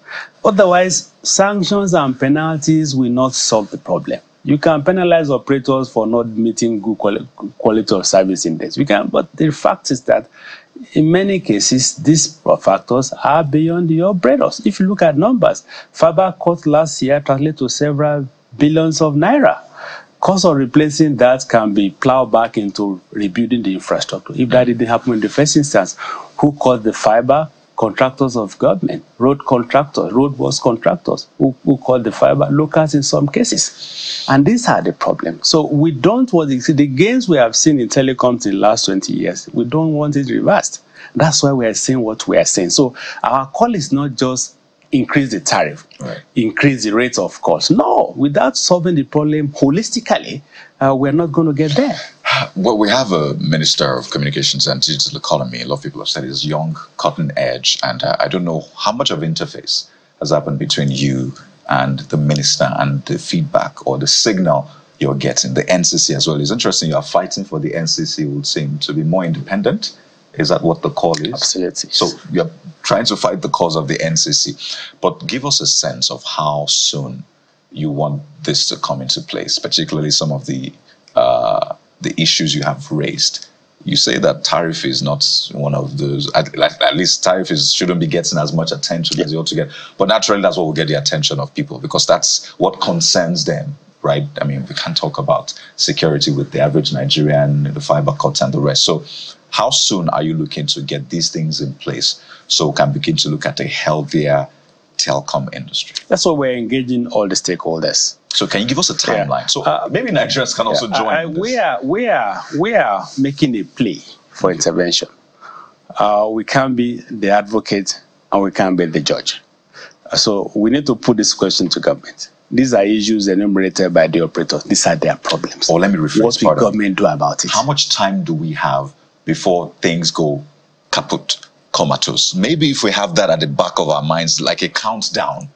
Speaker 8: Otherwise, sanctions and penalties will not solve the problem. You can penalize operators for not meeting good quality of service index. But the fact is that in many cases, these factors are beyond the operators. If you look at numbers, fiber cost last year translated to several billions of naira. Cost of replacing that can be plowed back into rebuilding the infrastructure. If that didn't happen in the first instance, who caused the fiber? Contractors of government, road contractors, roadworks contractors, who called the fiber? Locals in some cases. And these are the problems. So we don't want to see the gains we have seen in telecoms in the last 20 years. We don't want it reversed. That's why we are saying what we are saying. So our call is not just increase the tariff,
Speaker 1: Right.
Speaker 8: increase the rate of cost. No, without solving the problem holistically, we're not going to get there.
Speaker 1: Well, we have a Minister of Communications and Digital Economy. A lot of people have said he's young, cutting edge, and I don't know how much of interface has happened between you and the minister and the feedback or the signal you're getting. The NCC as well. It's interesting you are fighting for the NCC, would seem to be more independent. Is that what the call is?
Speaker 8: Absolutely.
Speaker 1: So you're trying to fight the cause of the NCC. But give us a sense of how soon you want this to come into place, particularly some of the issues you have raised. You say that tariff is not one of those, at least tariff shouldn't be getting as much attention as it ought to get. But naturally, that's what will get the attention of people, because that's what concerns them, right? I mean, we can't talk about security with the average Nigerian, the fiber cuts and the rest. So how soon are you looking to get these things in place so we can begin to look at a healthier telecom industry?
Speaker 8: That's why we're engaging all the stakeholders.
Speaker 1: So can you give us a timeline? So maybe Nigerians can also join.
Speaker 8: We are making a plea for intervention. We can't be the advocate and we can't be the judge. So we need to put this question to government. These are issues enumerated by the operators. These are their problems.
Speaker 1: Or let me rephrase.
Speaker 8: What will government do about it?
Speaker 1: How much time do we have before things go kaput, comatose? Maybe if we have that at the back of our minds, like a countdown,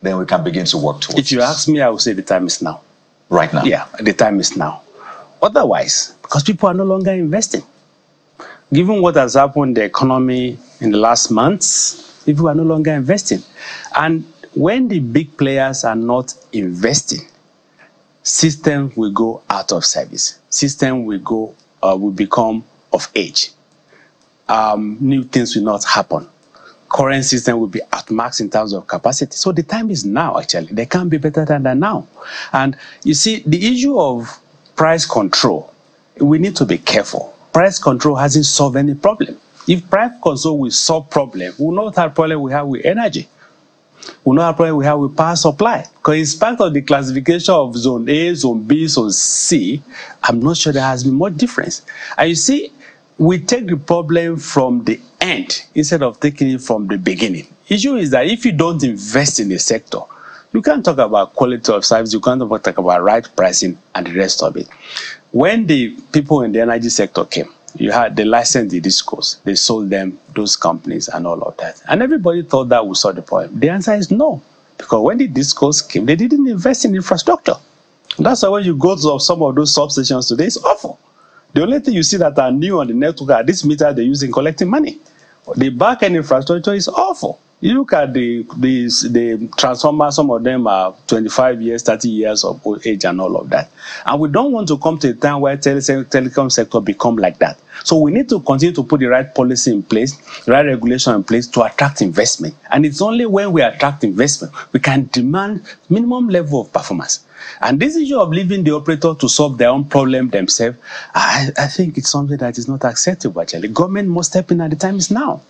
Speaker 1: then we can begin to work towards
Speaker 8: If you ask me, I would say the time is now.
Speaker 1: Right now?
Speaker 8: Yeah, the time is now. Otherwise, because people are no longer investing. Given what has happened in the economy in the last months, people are no longer investing. And when the big players are not investing, systems will go out of service. System will become of age. New things will not happen. Current system will be at max in terms of capacity. So the time is now, actually. They can't be better than that now. And you see, the issue of price control, we need to be careful. Price control hasn't solved any problem. If price control will solve problem, we'll not have problem we have with energy. We'll not have problem we have with power supply. Because in spite of the classification of zone A, zone B, zone C, I'm not sure there has been much difference. And you see, we take the problem from the end instead of taking it from the beginning. Issue is that if you don't invest in the sector, you can't talk about quality of service, you can't talk about right pricing and the rest of it. When the people in the energy sector came, they licensed the discos, they sold them, those companies and all of that. And everybody thought that would solve the problem. The answer is no. Because when the discos came, they didn't invest in infrastructure. That's why when you go to some of those substations today, it's awful. The only thing you see that are new on the network are these meters they're using collecting money. The back-end infrastructure is awful. You look at the transformers, some of them are 25 years, 30 years of old age and all of that. And we don't want to come to a time where telecom sector become like that. So we need to continue to put the right policy in place, the right regulation in place to attract investment. And it's only when we attract investment, we can demand minimum level of performance. And this issue of leaving the operator to solve their own problem themselves, I think it's something that is not acceptable, actually. Government must step in, and the time is now.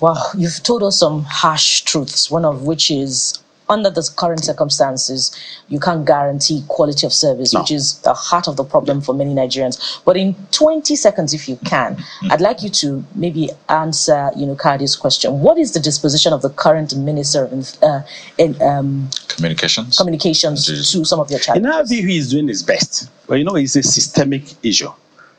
Speaker 2: Well, you've told us some harsh truths, one of which is, under the current circumstances, you can't guarantee quality of service, which is the heart of the problem for many Nigerians. But in 20 seconds, if you can, I'd like you to maybe answer, Kadi's question. What is the disposition of the current Minister of Communications to some of your challenges?
Speaker 8: In our view, he is doing his best. But it's a systemic issue.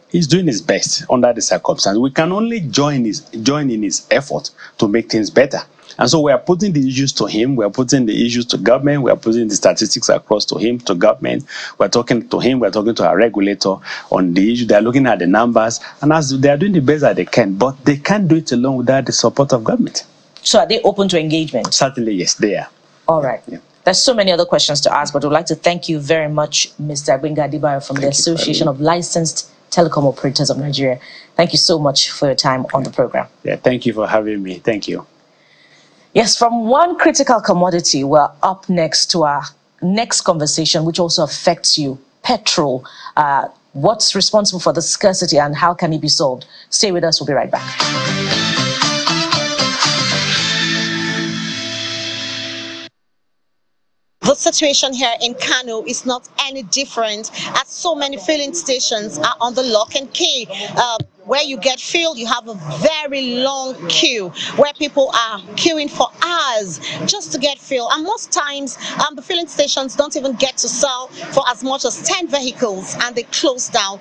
Speaker 8: He's doing his best under the circumstances. We can only join in his effort to make things better. And so we are putting the issues to him. We are putting the issues to government. We are putting the statistics across to him, to government. We're talking to him. We're talking to our regulator on the issue. They're looking at the numbers. And as they are doing the best that they can. But they can't do it alone without the support of government.
Speaker 2: So are they open to engagement?
Speaker 8: Certainly, yes, they are.
Speaker 2: All right. Yeah. There's so many other questions to ask, but I'd like to thank you very much, Mr. Gbenga Adebayo from the Association of Licensed Telecom Operators of Nigeria. Thank you so much for your time on the program.
Speaker 8: Yeah, thank you for having me. Thank you.
Speaker 2: Yes, from one critical commodity, we're up next to our next conversation, which also affects you, petrol. What's responsible for the scarcity and how can it be solved? Stay with us. We'll be right back.
Speaker 9: The situation here in Kano is not any different, as so many filling stations are on the lock and key. where you get fuel, you have a very long queue where people are queuing for hours just to get fuel. And most times, the filling stations don't even get to sell for as much as 10 vehicles, and they close down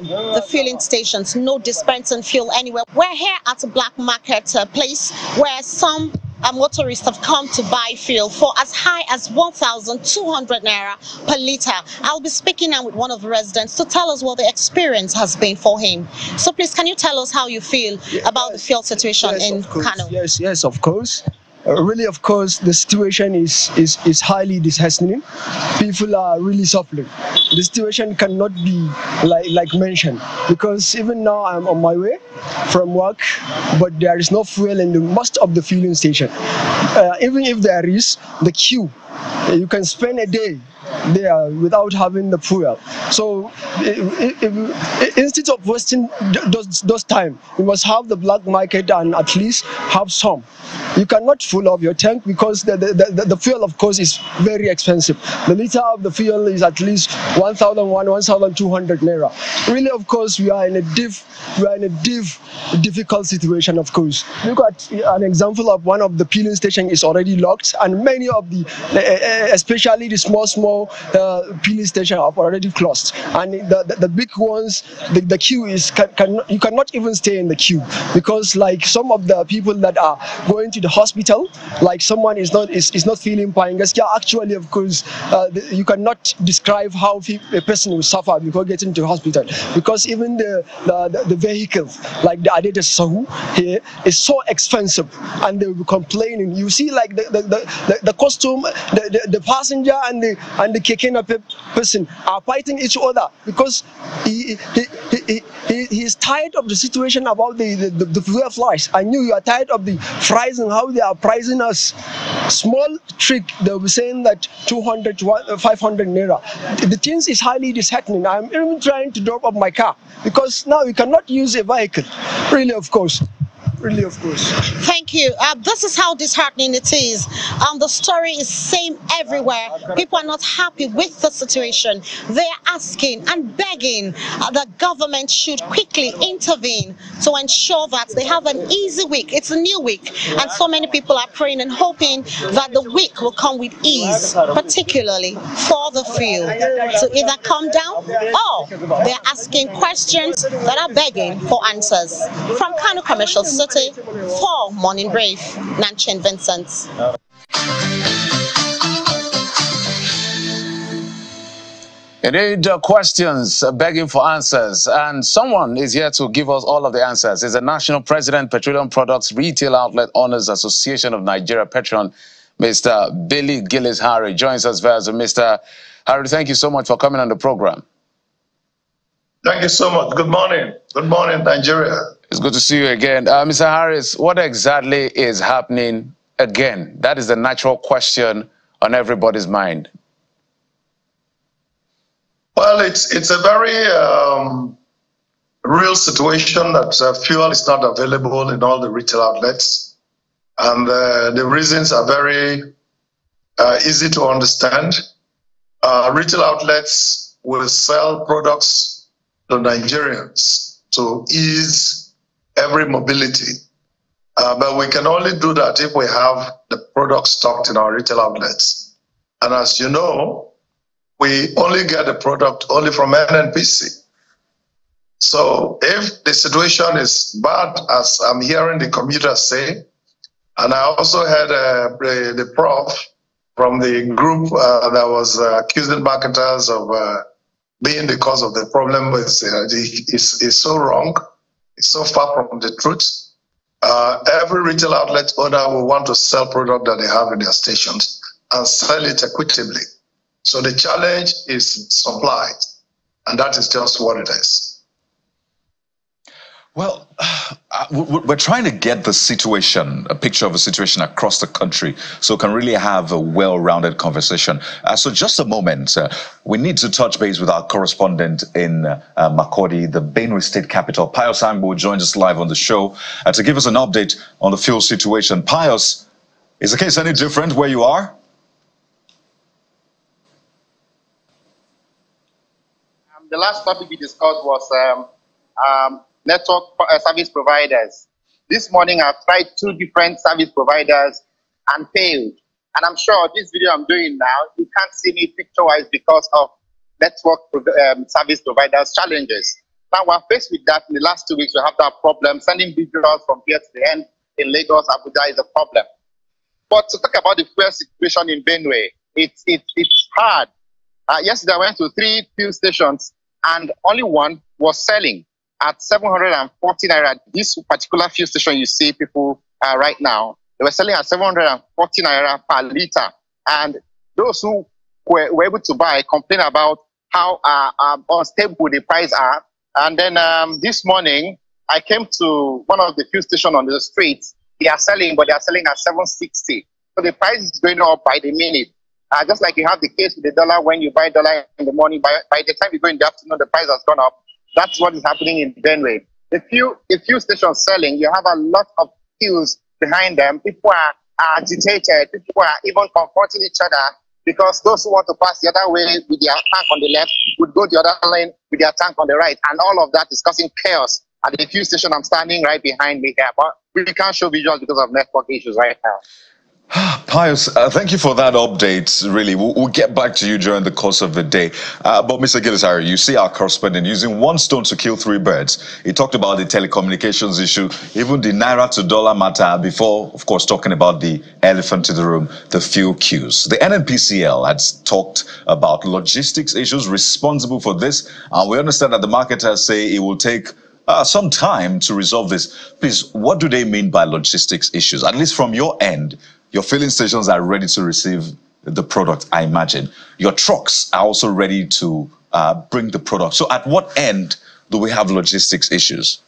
Speaker 9: the filling stations. No dispensing fuel anywhere. We're here at a black market place where some motorists have come to buy fuel for as high as 1,200 naira per litre. I'll be speaking now with one of the residents to tell us what the experience has been for him. So please, can you tell us how you feel about the fuel situation in Kano?
Speaker 10: Yes, of course. Really, of course, the situation is highly disheartening. People are really suffering. The situation cannot be like mentioned, because even now I'm on my way from work, but there is no fuel in most of the filling station. Even if there is, the queue, you can spend a day there without having the fuel. So instead of wasting those time, you must have the black market and at least have some. You cannot fill up your tank because the fuel, of course, is very expensive. The liter of the fuel is at least 1,200 naira. Really, of course, we are in a difficult situation. Of course, look at an example of one of the filling station is already locked, and many of the, especially the small filling station, are already closed. And the big ones, the queue is you cannot even stay in the queue, because like some of the people that are going to the hospital, like someone is not feeling fine. Actually, of course, you cannot describe how a person will suffer before getting to the hospital, because even the vehicles, like the Adete Sahu here, is so expensive, and they will be complaining. You see, like the costume, the passenger and the kekena person are fighting each other, because he is tired of the situation about the fuel flies. I knew you are tired of the fries and how they are pricing us. Small trick, they'll be saying that 200 to 500 naira. The things is highly disheartening. I'm even trying to drop off my car, because now you cannot use a vehicle. Really, of course. Really, of course.
Speaker 9: Thank you. This is how disheartening it is. The story is same everywhere. People are not happy with the situation. They're asking and begging the government should quickly intervene to ensure that they have an easy week. It's a new week, and so many people are praying and hoping that the week will come with ease, particularly for the fuel to either come down, or they're asking questions that are begging for answers. From Kano Commercial City, for Morning Brave, Nanchin Vincent.
Speaker 3: You need questions, begging for answers, and someone is here to give us all of the answers. It's the National President, Petroleum Products Retail Outlet Owners Association of Nigeria, Petron, Mr. Billy Gillis Harry, joins us via Zoom. Mr. Harry, thank you so much for coming on the program.
Speaker 7: Thank you so much. Good morning. Good morning, Nigeria.
Speaker 3: It's good to see you again. Mr. Harris, what exactly is happening again? That is the natural question on everybody's mind.
Speaker 7: Well, it's a very real situation that fuel is not available in all the retail outlets. And the reasons are very easy to understand. Retail outlets will sell products to Nigerians to ease every mobility. But we can only do that if we have the product stocked in our retail outlets. And as you know, we only get the product only from NNPC. So if the situation is bad, as I'm hearing the commuters say, and I also heard the prof from the group that was accusing marketers of being the cause of the problem, is so wrong. It's so far from the truth. Every retail outlet owner will want to sell product that they have in their stations and sell it equitably. So the challenge is supply, and that is just what it is.
Speaker 1: Well, we're trying to get the situation, a picture of a situation across the country, so we can really have a well-rounded conversation. So just a moment, we need to touch base with our correspondent in Makurdi, the Benue State capital. Pius Angbo joins us live on the show to give us an update on the fuel situation. Pius, is the case any different where you are?
Speaker 11: The last topic we discussed was network service providers. This morning, I've tried 2 different service providers and failed. And I'm sure this video I'm doing now, you can't see me picture-wise because of network service providers challenges. Now, we're faced with that in the last 2 weeks. We have that problem. Sending visuals from here to the end in Lagos, Abuja is a problem. But to talk about the fuel situation in Benue, it's hard. Yesterday, I went to 3 fuel stations and only one was selling at 740 naira. This particular fuel station you see people right now, they were selling at 740 naira per liter. And those who were able to buy complain about how unstable the price are. And then this morning, I came to one of the fuel stations on the street. They are selling, but they are selling at 760. So the price is going up by the minute. Just like you have the case with the dollar, when you buy dollar in the morning, by the time you go in the afternoon, the price has gone up. That's what is happening in Benue. The fuel stations selling, you have a lot of queues behind them. People are agitated. People are even confronting each other because those who want to pass the other way with their tank on the left would go the other lane with their tank on the right. And all of that is causing chaos at the fuel station. I'm standing right behind me here, but we can't show visuals because of network issues right now.
Speaker 1: Pius, thank you for that update. Really, we'll get back to you during the course of the day. But Mr. Gillisari, you see our correspondent using 1 stone to kill 3 birds. He talked about the telecommunications issue, even the naira to dollar matter before, of course, talking about the elephant in the room, the fuel queues. The NNPCL has talked about logistics issues responsible for this. And we understand that the marketers say it will take some time to resolve this. Please, what do they mean by logistics issues? At least from your end, your filling stations are ready to receive the product, I imagine. Your trucks are also ready to bring the product. So at what end do we have logistics issues?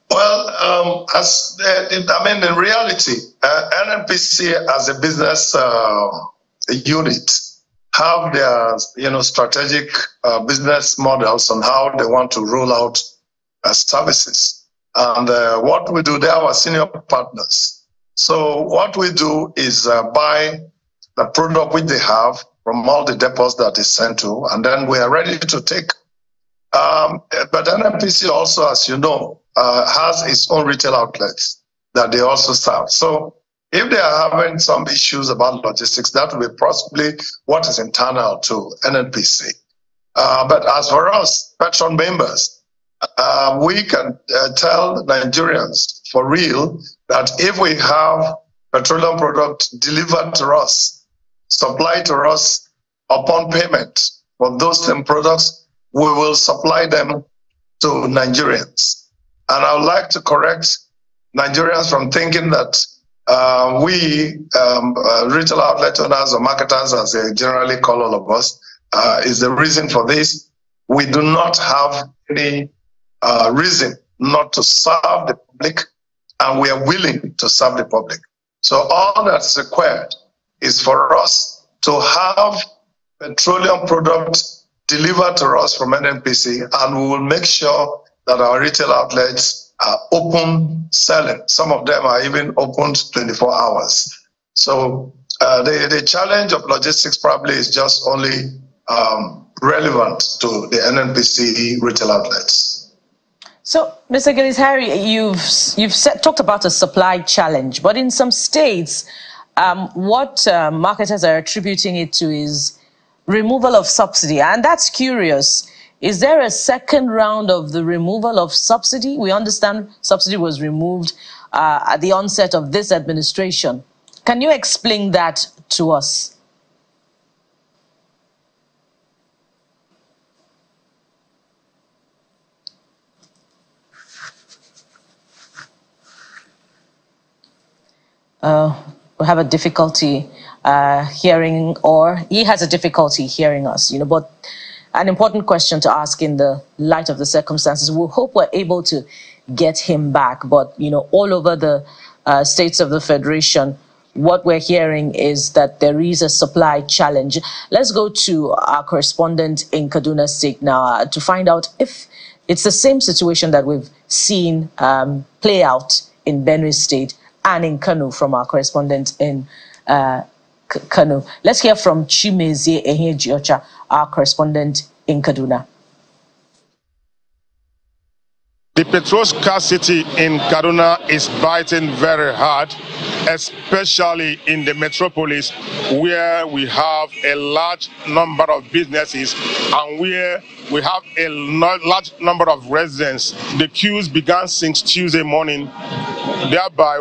Speaker 12: Well, in reality, NNPC as a business unit have their strategic business models on how they want to roll out services. And what we do, they are our senior partners. So what we do is buy the product which they have from all the depots that is sent to, and then we are ready to take. But NNPC also, as you know, has its own retail outlets that they also serve. So if they are having some issues about logistics, that will be possibly what is internal to NNPC. But as for us, Petron members, we can tell Nigerians for real that if we have petroleum product delivered to us, supplied to us upon payment for those same products, we will supply them to Nigerians. And I would like to correct Nigerians from thinking that we, retail outlet owners or marketers, as they generally call all of us, is the reason for this. We do not have any reason not to serve the public, and we are willing to serve the public. So all that's required is for us to have petroleum products delivered to us from NNPC, and we will make sure that our retail outlets are open selling. Some of them are even opened 24 hours. So the challenge of logistics probably is just only relevant to the NNPC retail outlets.
Speaker 2: So, Mr. Gillisari, you've talked about a supply challenge, but in some states, what marketers are attributing it to is removal of subsidy, and that's curious. Is there a second round of the removal of subsidy? We understand subsidy was removed at the onset of this administration. Can you explain that to us? We have a difficulty hearing, or he has a difficulty hearing us, but an important question to ask in the light of the circumstances. We hope we're able to get him back, but, all over the states of the Federation, what we're hearing is that there is a supply challenge. Let's go to our correspondent in Kaduna State now to find out if it's the same situation that we've seen play out in Benue State and in Kano, from our correspondent in Kano. Let's hear from Chimezie Ehejiocha, our correspondent in Kaduna.
Speaker 5: The petrol scarcity in Kaduna is biting very hard, especially in the metropolis, where we have a large number of businesses and where we have a large number of residents. The queues began since Tuesday morning, thereby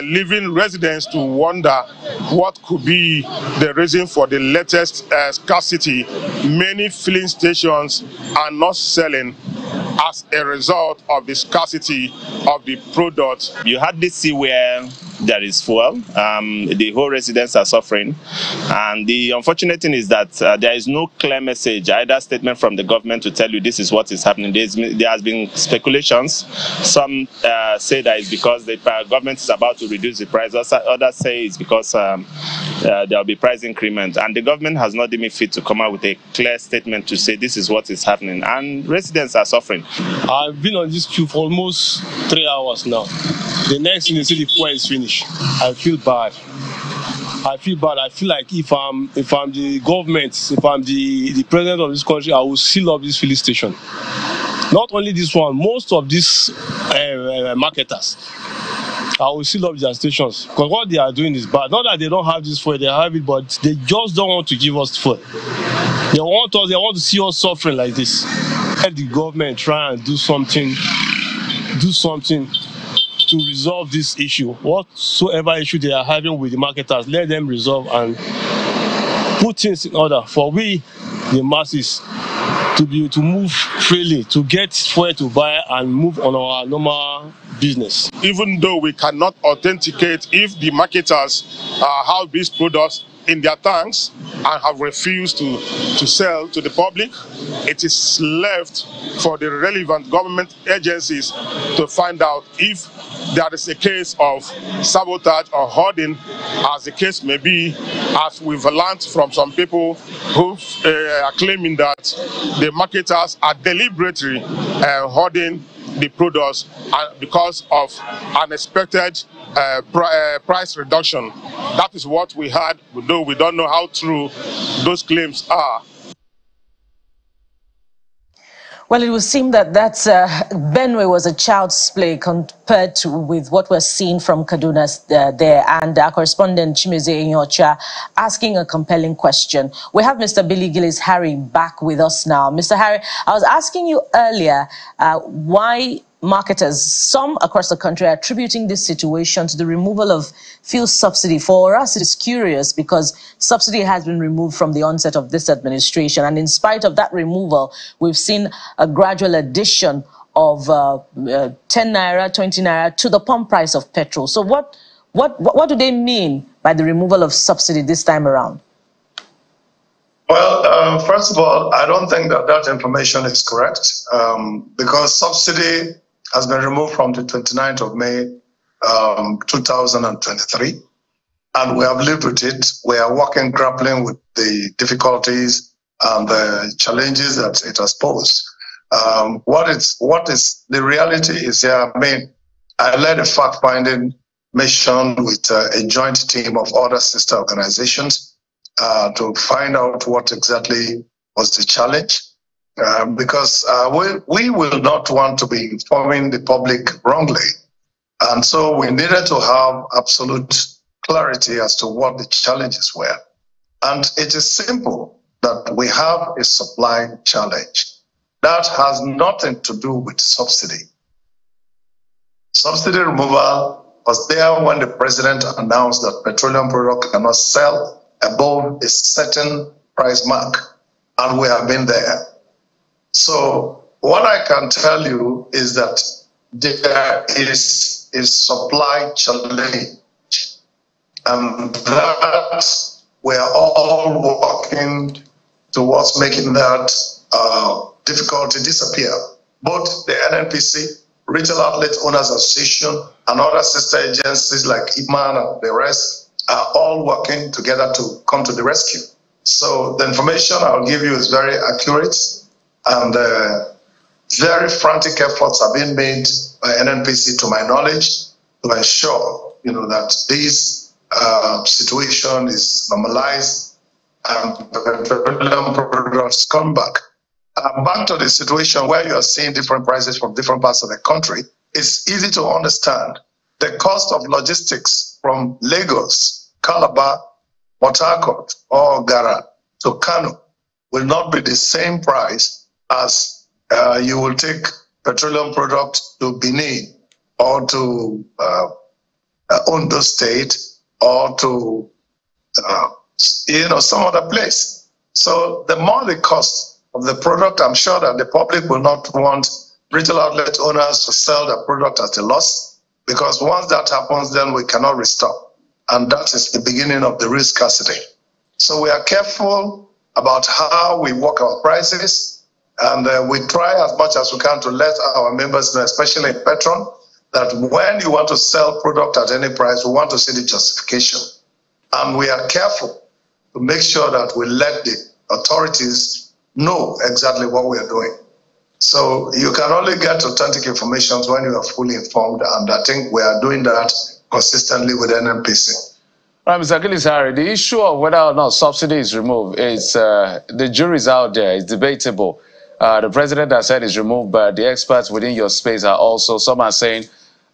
Speaker 5: leaving residents to wonder what could be the reason for the latest scarcity. Many filling stations are not selling as a result of the scarcity of the product.
Speaker 13: You hardly see where there is fuel. The whole residents are suffering. And the unfortunate thing is that there is no clear message, either statement from the government to tell you this is what is happening. There has been speculations. Some say that it's because the government is about to reduce the price. Others say it's because there will be price increment. And the government has not deemed fit to come out with a clear statement to say this is what is happening. And residents are suffering.
Speaker 14: I've been on this queue for almost 3 hours now. The next thing they say the fuel is finished. I feel bad. I feel like if I'm the government, if I'm the president of this country, I will seal up this filling station. Not only this one, most of these marketers, I will seal up their stations, because what they are doing is bad. Not that they don't have this fuel, they have it, but they just don't want to give us fuel. They want to see us suffering like this. Let the government try and do something to resolve this issue. Whatsoever issue they are having with the marketers, let them resolve and put things in order for we, the masses, to move freely, to get fuel to buy and move on our normal business.
Speaker 5: Even though we cannot authenticate if the marketers have these products in their tanks and have refused to sell to the public, it is left for the relevant government agencies to find out if there is a case of sabotage or hoarding, as the case may be, as we've learned from some people who are claiming that the marketers are deliberately hoarding the products because of unexpected price reduction. That is what we heard, though we don't know how true those claims are.
Speaker 2: Well, it would seem that Benue was a child's play compared to with what we're seeing from Kaduna there. And our correspondent Chimeze Inyocha asking a compelling question. We have Mr. Billy Gillis Harry back with us now. Mr. Harry, I was asking you earlier why marketers, some across the country, are attributing this situation to the removal of fuel subsidy. For us, it is curious because subsidy has been removed from the onset of this administration. And in spite of that removal, we've seen a gradual addition of 10 naira, 20 naira to the pump price of petrol. So what do they mean by the removal of subsidy this time around?
Speaker 12: Well, first of all, I don't think that information is correct because subsidy has been removed from the 29th of May, 2023, and we have lived with it. We are grappling with the difficulties and the challenges that it has posed. What is the reality is here. I mean, I led a fact-finding mission with a joint team of other sister organizations to find out what exactly was the challenge. Because we will not want to be informing the public wrongly. And so we needed to have absolute clarity as to what the challenges were. And it is simple that we have a supply challenge. That has nothing to do with subsidy. Subsidy removal was there when the president announced that petroleum products cannot sell above a certain price mark. And we have been there. So what I can tell you is that there is a supply challenge, and that we are all working towards making that difficulty disappear. Both the NNPC, Retail Outlet Owners Association, and other sister agencies like IPMAN and the rest are all working together to come to the rescue. So the information I'll give you is very accurate. And very frantic efforts are being made by NNPC, to my knowledge, to ensure, that this situation is normalized and petroleum products come back. back to the situation where you are seeing different prices from different parts of the country, it's easy to understand. The cost of logistics from Lagos, Calabar, Port Harcourt, or Gara to Kano will not be the same price as you will take petroleum products to Benin or to Ondo State or to some other place. So the more the cost of the product, I'm sure that the public will not want retail outlet owners to sell their product at a loss, because once that happens, then we cannot restore. And that is the beginning of the real scarcity. So we are careful about how we work our prices, and we try as much as we can to let our members know, especially in Petron, that when you want to sell product at any price, we want to see the justification. And we are careful to make sure that we let the authorities know exactly what we are doing. So you can only get authentic information when you are fully informed, and I think we are doing that consistently with NNPC.
Speaker 3: All right, Mr. Gilisari, the issue of whether or not subsidy is removed is the jury's out there. It's debatable. The president has said it's removed, but the experts within your space are also, some are saying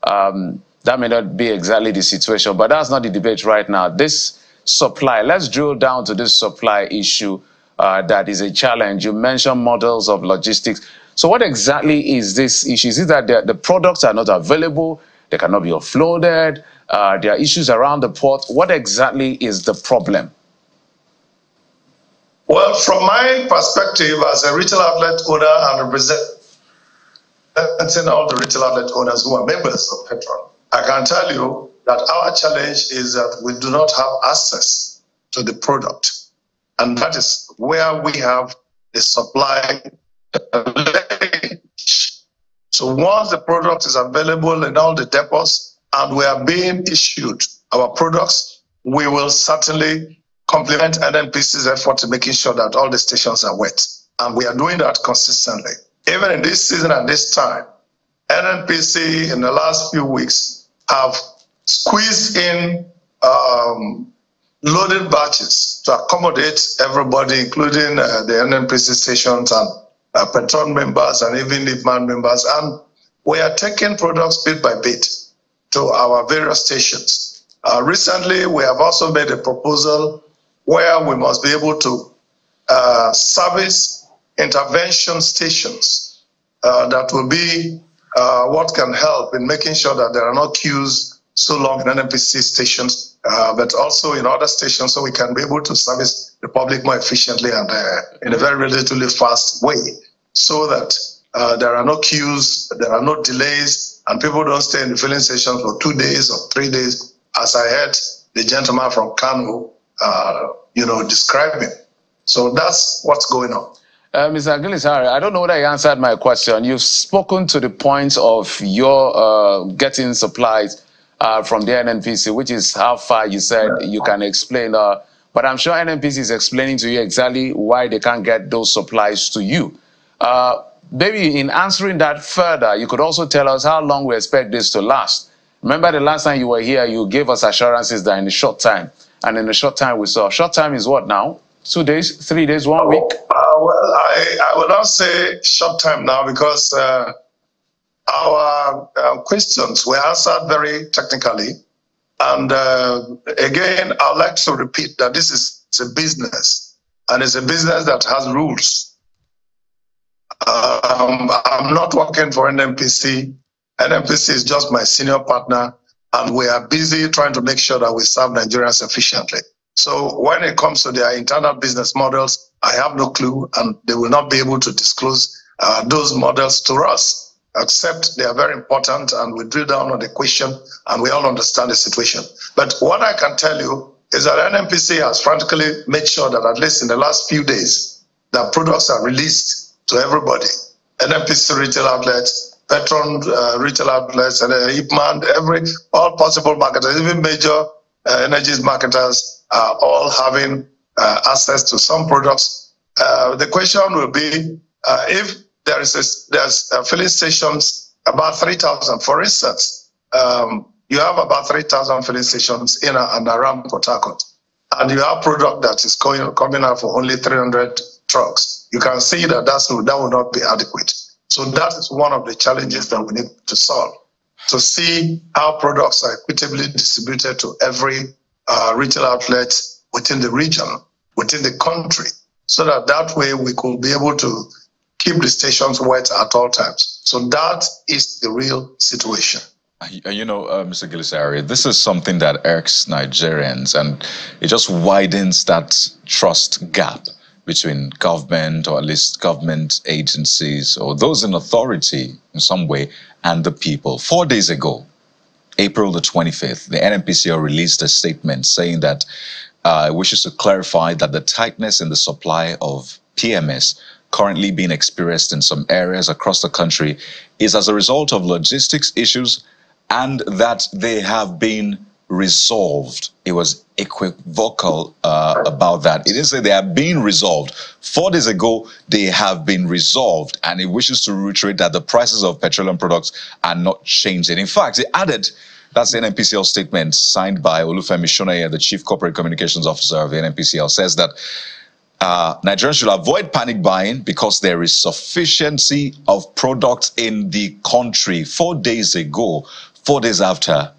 Speaker 3: that may not be exactly the situation, but that's not the debate right now. This supply, let's drill down to this supply issue that is a challenge. You mentioned models of logistics. So what exactly is this issue? Is it that the products are not available, they cannot be offloaded, there are issues around the port? What exactly is the problem?
Speaker 12: Well, from my perspective as a retail outlet owner and representing all the retail outlet owners who are members of Petron, I can tell you that our challenge is that we do not have access to the product. And that is where we have the supply. So once the product is available in all the depots and we are being issued our products, we will certainly complement NNPC's effort in making sure that all the stations are wet. And we are doing that consistently. Even in this season and this time, NNPC in the last few weeks have squeezed in loaded batches to accommodate everybody, including the NNPC stations and Petron members and even Ipman members. And we are taking products bit by bit to our various stations. Recently, we have also made a proposal where we must be able to service intervention stations that will be what can help in making sure that there are no queues so long in NNPC stations, but also in other stations, so we can be able to service the public more efficiently and in a very relatively fast way, so that there are no queues, there are no delays, and people don't stay in the filling stations for 2 days or 3 days, as I heard the gentleman from Kano, describing. So that's what's going on.
Speaker 3: Mr. Gilisari, I don't know whether you answered my question. You've spoken to the point of your getting supplies from the NNPC, which is how far you said you can explain. But I'm sure NNPC is explaining to you exactly why they can't get those supplies to you. Maybe in answering that further, you could also tell us how long we expect this to last. Remember the last time you were here, you gave us assurances that in a short time, and in a short time we saw. Short time is what now? 2 days, 3 days, 1 week?
Speaker 12: Well, I will not say short time now, because our questions were answered very technically. And again, I'd like to repeat that this is a business, and it's a business that has rules. I'm not working for NNPC. NNPC is just my senior partner, and we are busy trying to make sure that we serve Nigerians efficiently. So when it comes to their internal business models, I have no clue, and they will not be able to disclose those models to us, except they are very important, and we drill down on the question, and we all understand the situation. But what I can tell you is that NNPC has frankly made sure that at least in the last few days, the products are released to everybody. NNPC retail outlets, Petron retail outlets, and Ipman, all possible marketers, even major energies marketers are all having access to some products. The question will be if there's filling stations, about 3,000, for instance. You have about 3,000 filling stations in and around Port Harcourt, and you have product that is coming out for only 300 trucks, you can see that that will not be adequate. So that is one of the challenges that we need to solve, to see how products are equitably distributed to every retail outlet within the region, within the country, so that way we could be able to keep the stations wet at all times. So that is the real situation.
Speaker 1: You know, Mr. Gilisari, this is something that irks Nigerians, and it just widens that trust gap between government, or at least government agencies, or those in authority in some way, and the people. 4 days ago, April the 25th, the NNPCL released a statement saying that it wishes to clarify that the tightness in the supply of PMS currently being experienced in some areas across the country is as a result of logistics issues, and that they have been resolved. It was equivocal about that. It didn't say they have been resolved. 4 days ago, they have been resolved, and it wishes to reiterate that the prices of petroleum products are not changing. In fact, it added, that's the NNPCL statement signed by Olufemi Shonaye, the Chief Corporate Communications Officer of the NNPCL, says that Nigerians should avoid panic buying because there is sufficiency of products in the country. 4 days ago, 4 days after,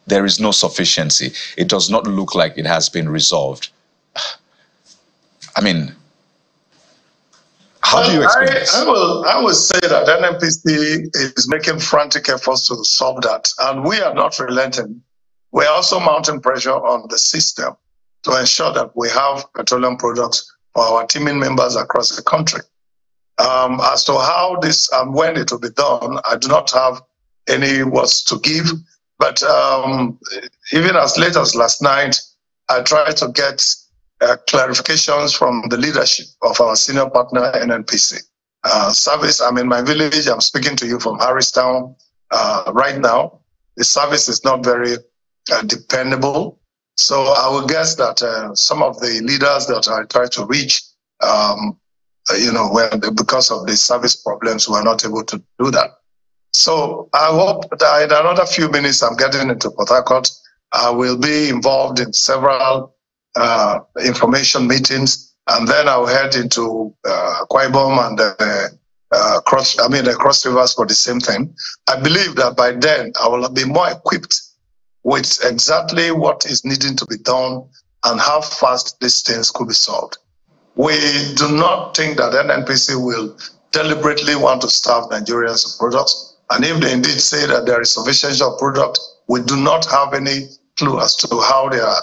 Speaker 1: there is no sufficiency. It does not look like it has been resolved. I mean, how do you explain this?
Speaker 12: I will say that NNPC is making frantic efforts to solve that, and we are not relenting. We are also mounting pressure on the system to ensure that we have petroleum products for our teaming members across the country. As to how this and when it will be done, I do not have any words to give. But even as late as last night, I tried to get clarifications from the leadership of our senior partner, NNPC. Service, I'm in my village, I'm speaking to you from Harristown right now. The service is not very dependable. So I will guess that some of the leaders that I tried to reach, because of the service problems, were not able to do that. So I hope that in another few minutes, I'm getting into Port Harcourt. I will be involved in several information meetings, and then I'll head into Akwa Ibom and Cross Rivers for the same thing. I believe that by then I will be more equipped with exactly what is needing to be done and how fast these things could be solved. We do not think that NNPC will deliberately want to starve Nigerians of products. And if they indeed say that there is sufficiency of product, we do not have any clue as to how their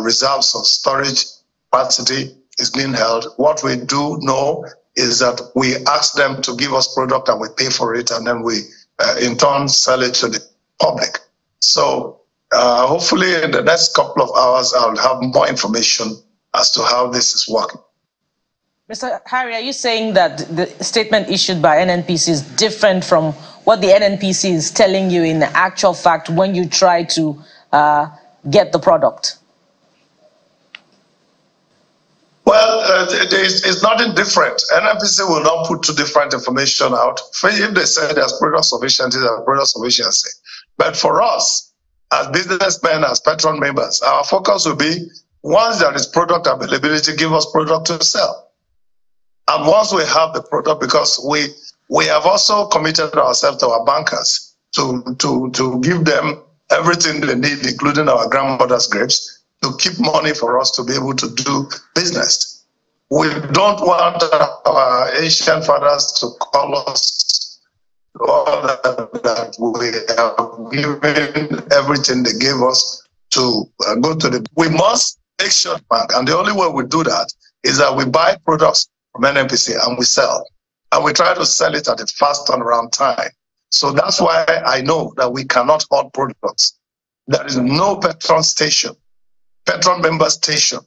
Speaker 12: reserves of storage capacity is being held. What we do know is that we ask them to give us product and we pay for it, and then we in turn sell it to the public. So hopefully in the next couple of hours, I'll have more information as to how this is working.
Speaker 2: Mr. Harry, are you saying that the statement issued by NNPC is different from what the NNPC is telling you in actual fact when you try to get the product?
Speaker 12: Well, it's nothing different. NNPC will not put two different information out. If they say there's product sufficiency, there's product sufficiency. But for us, as businessmen, as patron members, our focus will be, once there is product availability, give us product to sell. And once we have the product, because we have also committed ourselves to our bankers to give them everything they need, including our grandmother's grapes, to keep money for us to be able to do business. We don't want our Asian fathers to call us all that we have given everything they gave us to go to the... We must make sure, and the only way we do that is that we buy products from NNPC and we sell. And we try to sell it at a fast turnaround time. So that's why I know that we cannot hoard products. There is no Petron station, Petron member station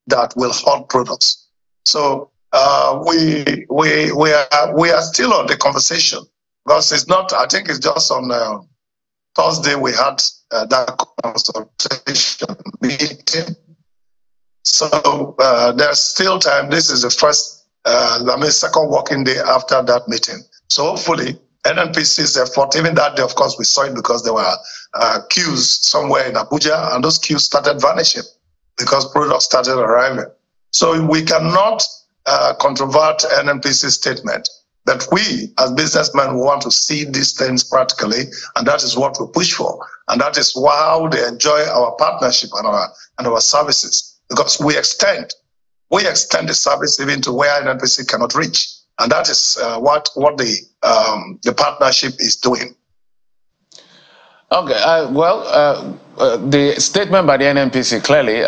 Speaker 12: that will hoard products. So we are still on the conversation, because it's not, I think it's just on Thursday we had that consultation meeting. So there's still time. This is the second working day after that meeting. So hopefully NNPC's effort, even that day, of course, we saw it because there were queues somewhere in Abuja, and those queues started vanishing because products started arriving. So we cannot controvert NNPC statement. That we, as businessmen, want to see these things practically, and that is what we push for. And that is how they enjoy our partnership and our services, because we extend the service even to where NNPC cannot reach, and that is what the partnership is doing.
Speaker 3: Okay, the statement by the NNPC clearly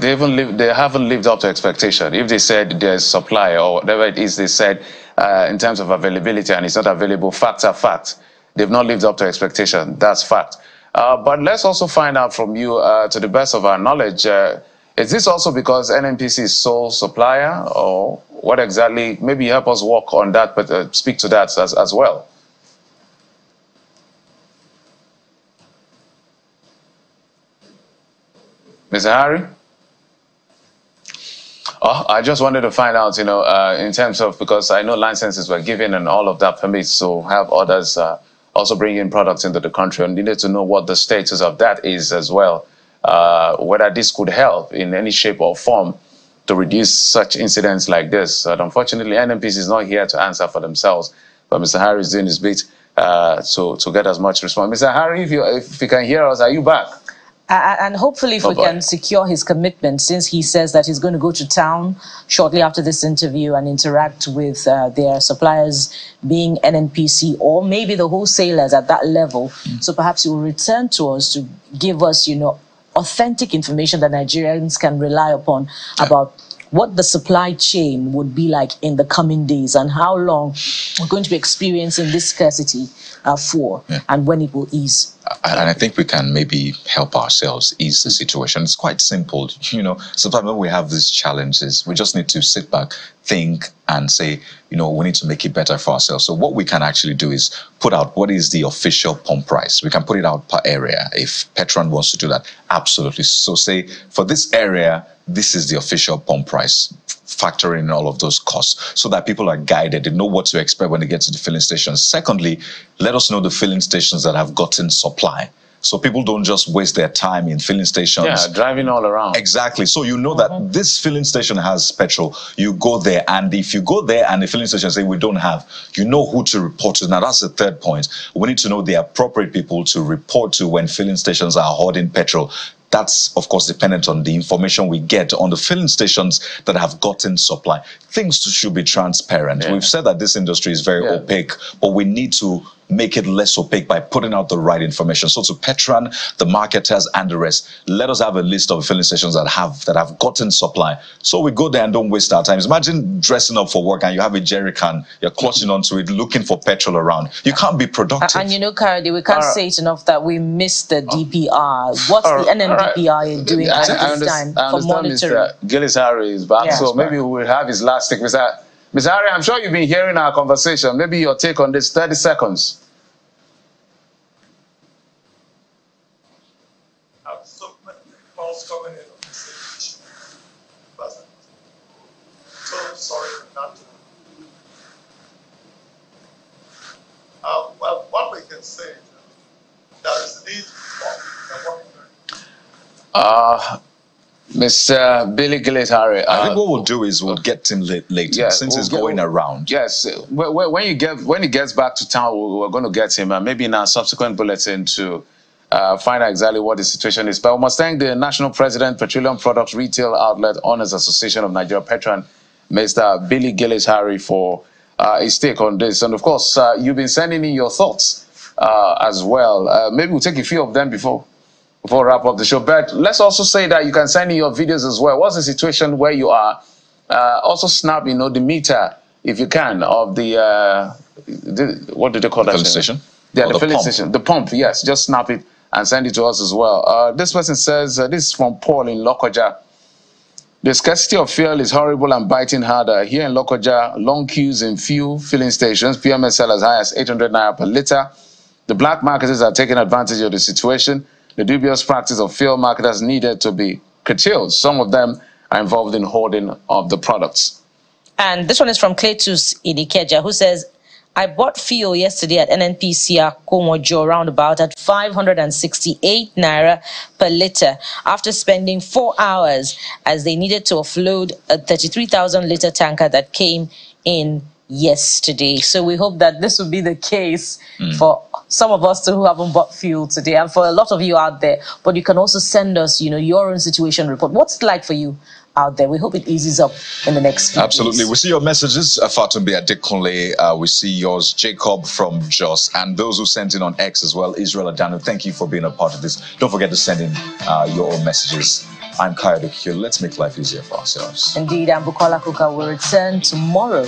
Speaker 3: they haven't lived up to expectation. If they said there's supply or whatever it is they said in terms of availability and it's not available, facts are facts. They've not lived up to expectation. That's fact. But let's also find out from you, to the best of our knowledge, is this also because NNPC is sole supplier, or what exactly? Maybe help us walk on that, but speak to that as well. Mr. Harry? Oh, I just wanted to find out, in terms of, because I know licenses were given and all of that permits to have others also bring in products into the country, and needed to know what the status of that is as well, whether this could help in any shape or form to reduce such incidents like this. Unfortunately, NNPC is not here to answer for themselves, but Mr. Harry is doing his bit to get as much response. Mr. Harry, if you can hear us, are you back?
Speaker 2: And hopefully if we can secure his commitment, since he says that he's going to go to town shortly after this interview and interact with their suppliers, being NNPC or maybe the wholesalers at that level. So perhaps he will return to us to give us, authentic information that Nigerians can rely upon about what the supply chain would be like in the coming days and how long we're going to be experiencing this scarcity for and when it will ease.
Speaker 1: And I think we can maybe help ourselves ease the situation. It's quite simple. Sometimes when we have these challenges, we just need to sit back, think, and say, we need to make it better for ourselves. So what we can actually do is put out what is the official pump price. We can put it out per area. If Petron wants to do that, absolutely. So say, for this area, this is the official pump price, factoring in all of those costs so that people are guided. They know what to expect when they get to the filling stations. Secondly, let us know the filling stations that have gotten supply, so people don't just waste their time in filling stations.
Speaker 3: Yeah, driving all around.
Speaker 1: Exactly. So that this filling station has petrol. You go there, and if you go there and the filling station say we don't have, you know who to report to. Now that's the third point. We need to know the appropriate people to report to when filling stations are hoarding petrol. That's, of course, dependent on the information we get on the filling stations that have gotten supply. Things should be transparent. Yeah. We've said that this industry is very opaque, but we need to make it less opaque by putting out the right information. So to Petron, the marketers, and the rest, let us have a list of filling stations that have gotten supply. So we go there and don't waste our time. Imagine dressing up for work and you have a jerry can, you're clutching onto it, looking for petrol around. You can't be productive.
Speaker 2: And Kayode, we can't say it enough that we missed the DPR. What's the NNDPR doing at this time for monitoring?
Speaker 3: Mr. Gillis Harry is back, so maybe we'll have his last take. Mr. Harry, I'm sure you've been hearing our conversation. Maybe your take on this, 30 seconds.
Speaker 12: So many calls coming in on the same issue. So sorry not to. Well, what we can say is there is a need for
Speaker 3: Mr. Billy Gillis Harry.
Speaker 1: I think what we'll do is we'll get him later, since he's going around.
Speaker 3: Yes, when he gets back to town, we're going to get him, maybe in our subsequent bulletin to find out exactly what the situation is. But we must thank the National President, Petroleum Products Retail Outlet Owners Association of Nigeria, Petron, Mr. Billy Gillis Harry, for his take on this. And of course, you've been sending in your thoughts as well. Maybe we'll take a few of them before we wrap up the show. But let's also say that you can send in your videos as well. What's the situation where you are? Also snap, the meter, if you can, of the what do they call that?
Speaker 1: Filling station?
Speaker 3: Yeah, the filling station. The pump, yes. Just snap it and send it to us as well. This person says, this is from Paul in Lokoja. The scarcity of fuel is horrible and biting harder. Here in Lokoja, long queues in few filling stations, PMS sell as high as 800 naira per litre. The black marketers are taking advantage of the situation. The dubious practice of fuel marketers needed to be curtailed. Some of them are involved in hoarding of the products.
Speaker 2: And this one is from Cletus in Ikeja, who says, I bought fuel yesterday at NNPC Akomojo roundabout at 568 naira per litre after spending 4 hours as they needed to offload a 33,000 litre tanker that came in yesterday. So we hope that this will be the case for some of us who haven't bought fuel today, and for a lot of you out there. But you can also send us, your own situation report. What's it like for you out there? We hope it eases up in the next few
Speaker 1: Absolutely.
Speaker 2: days.
Speaker 1: We see your messages, Fatumbi Adekunle. We see yours, Jacob from Jos, and those who sent in on X as well, Israel Adano. Thank you for being a part of this. Don't forget to send in your own messages. I'm Kayode Kyo. Let's make life easier for ourselves.
Speaker 2: Indeed, and Bukola Kuka will return tomorrow.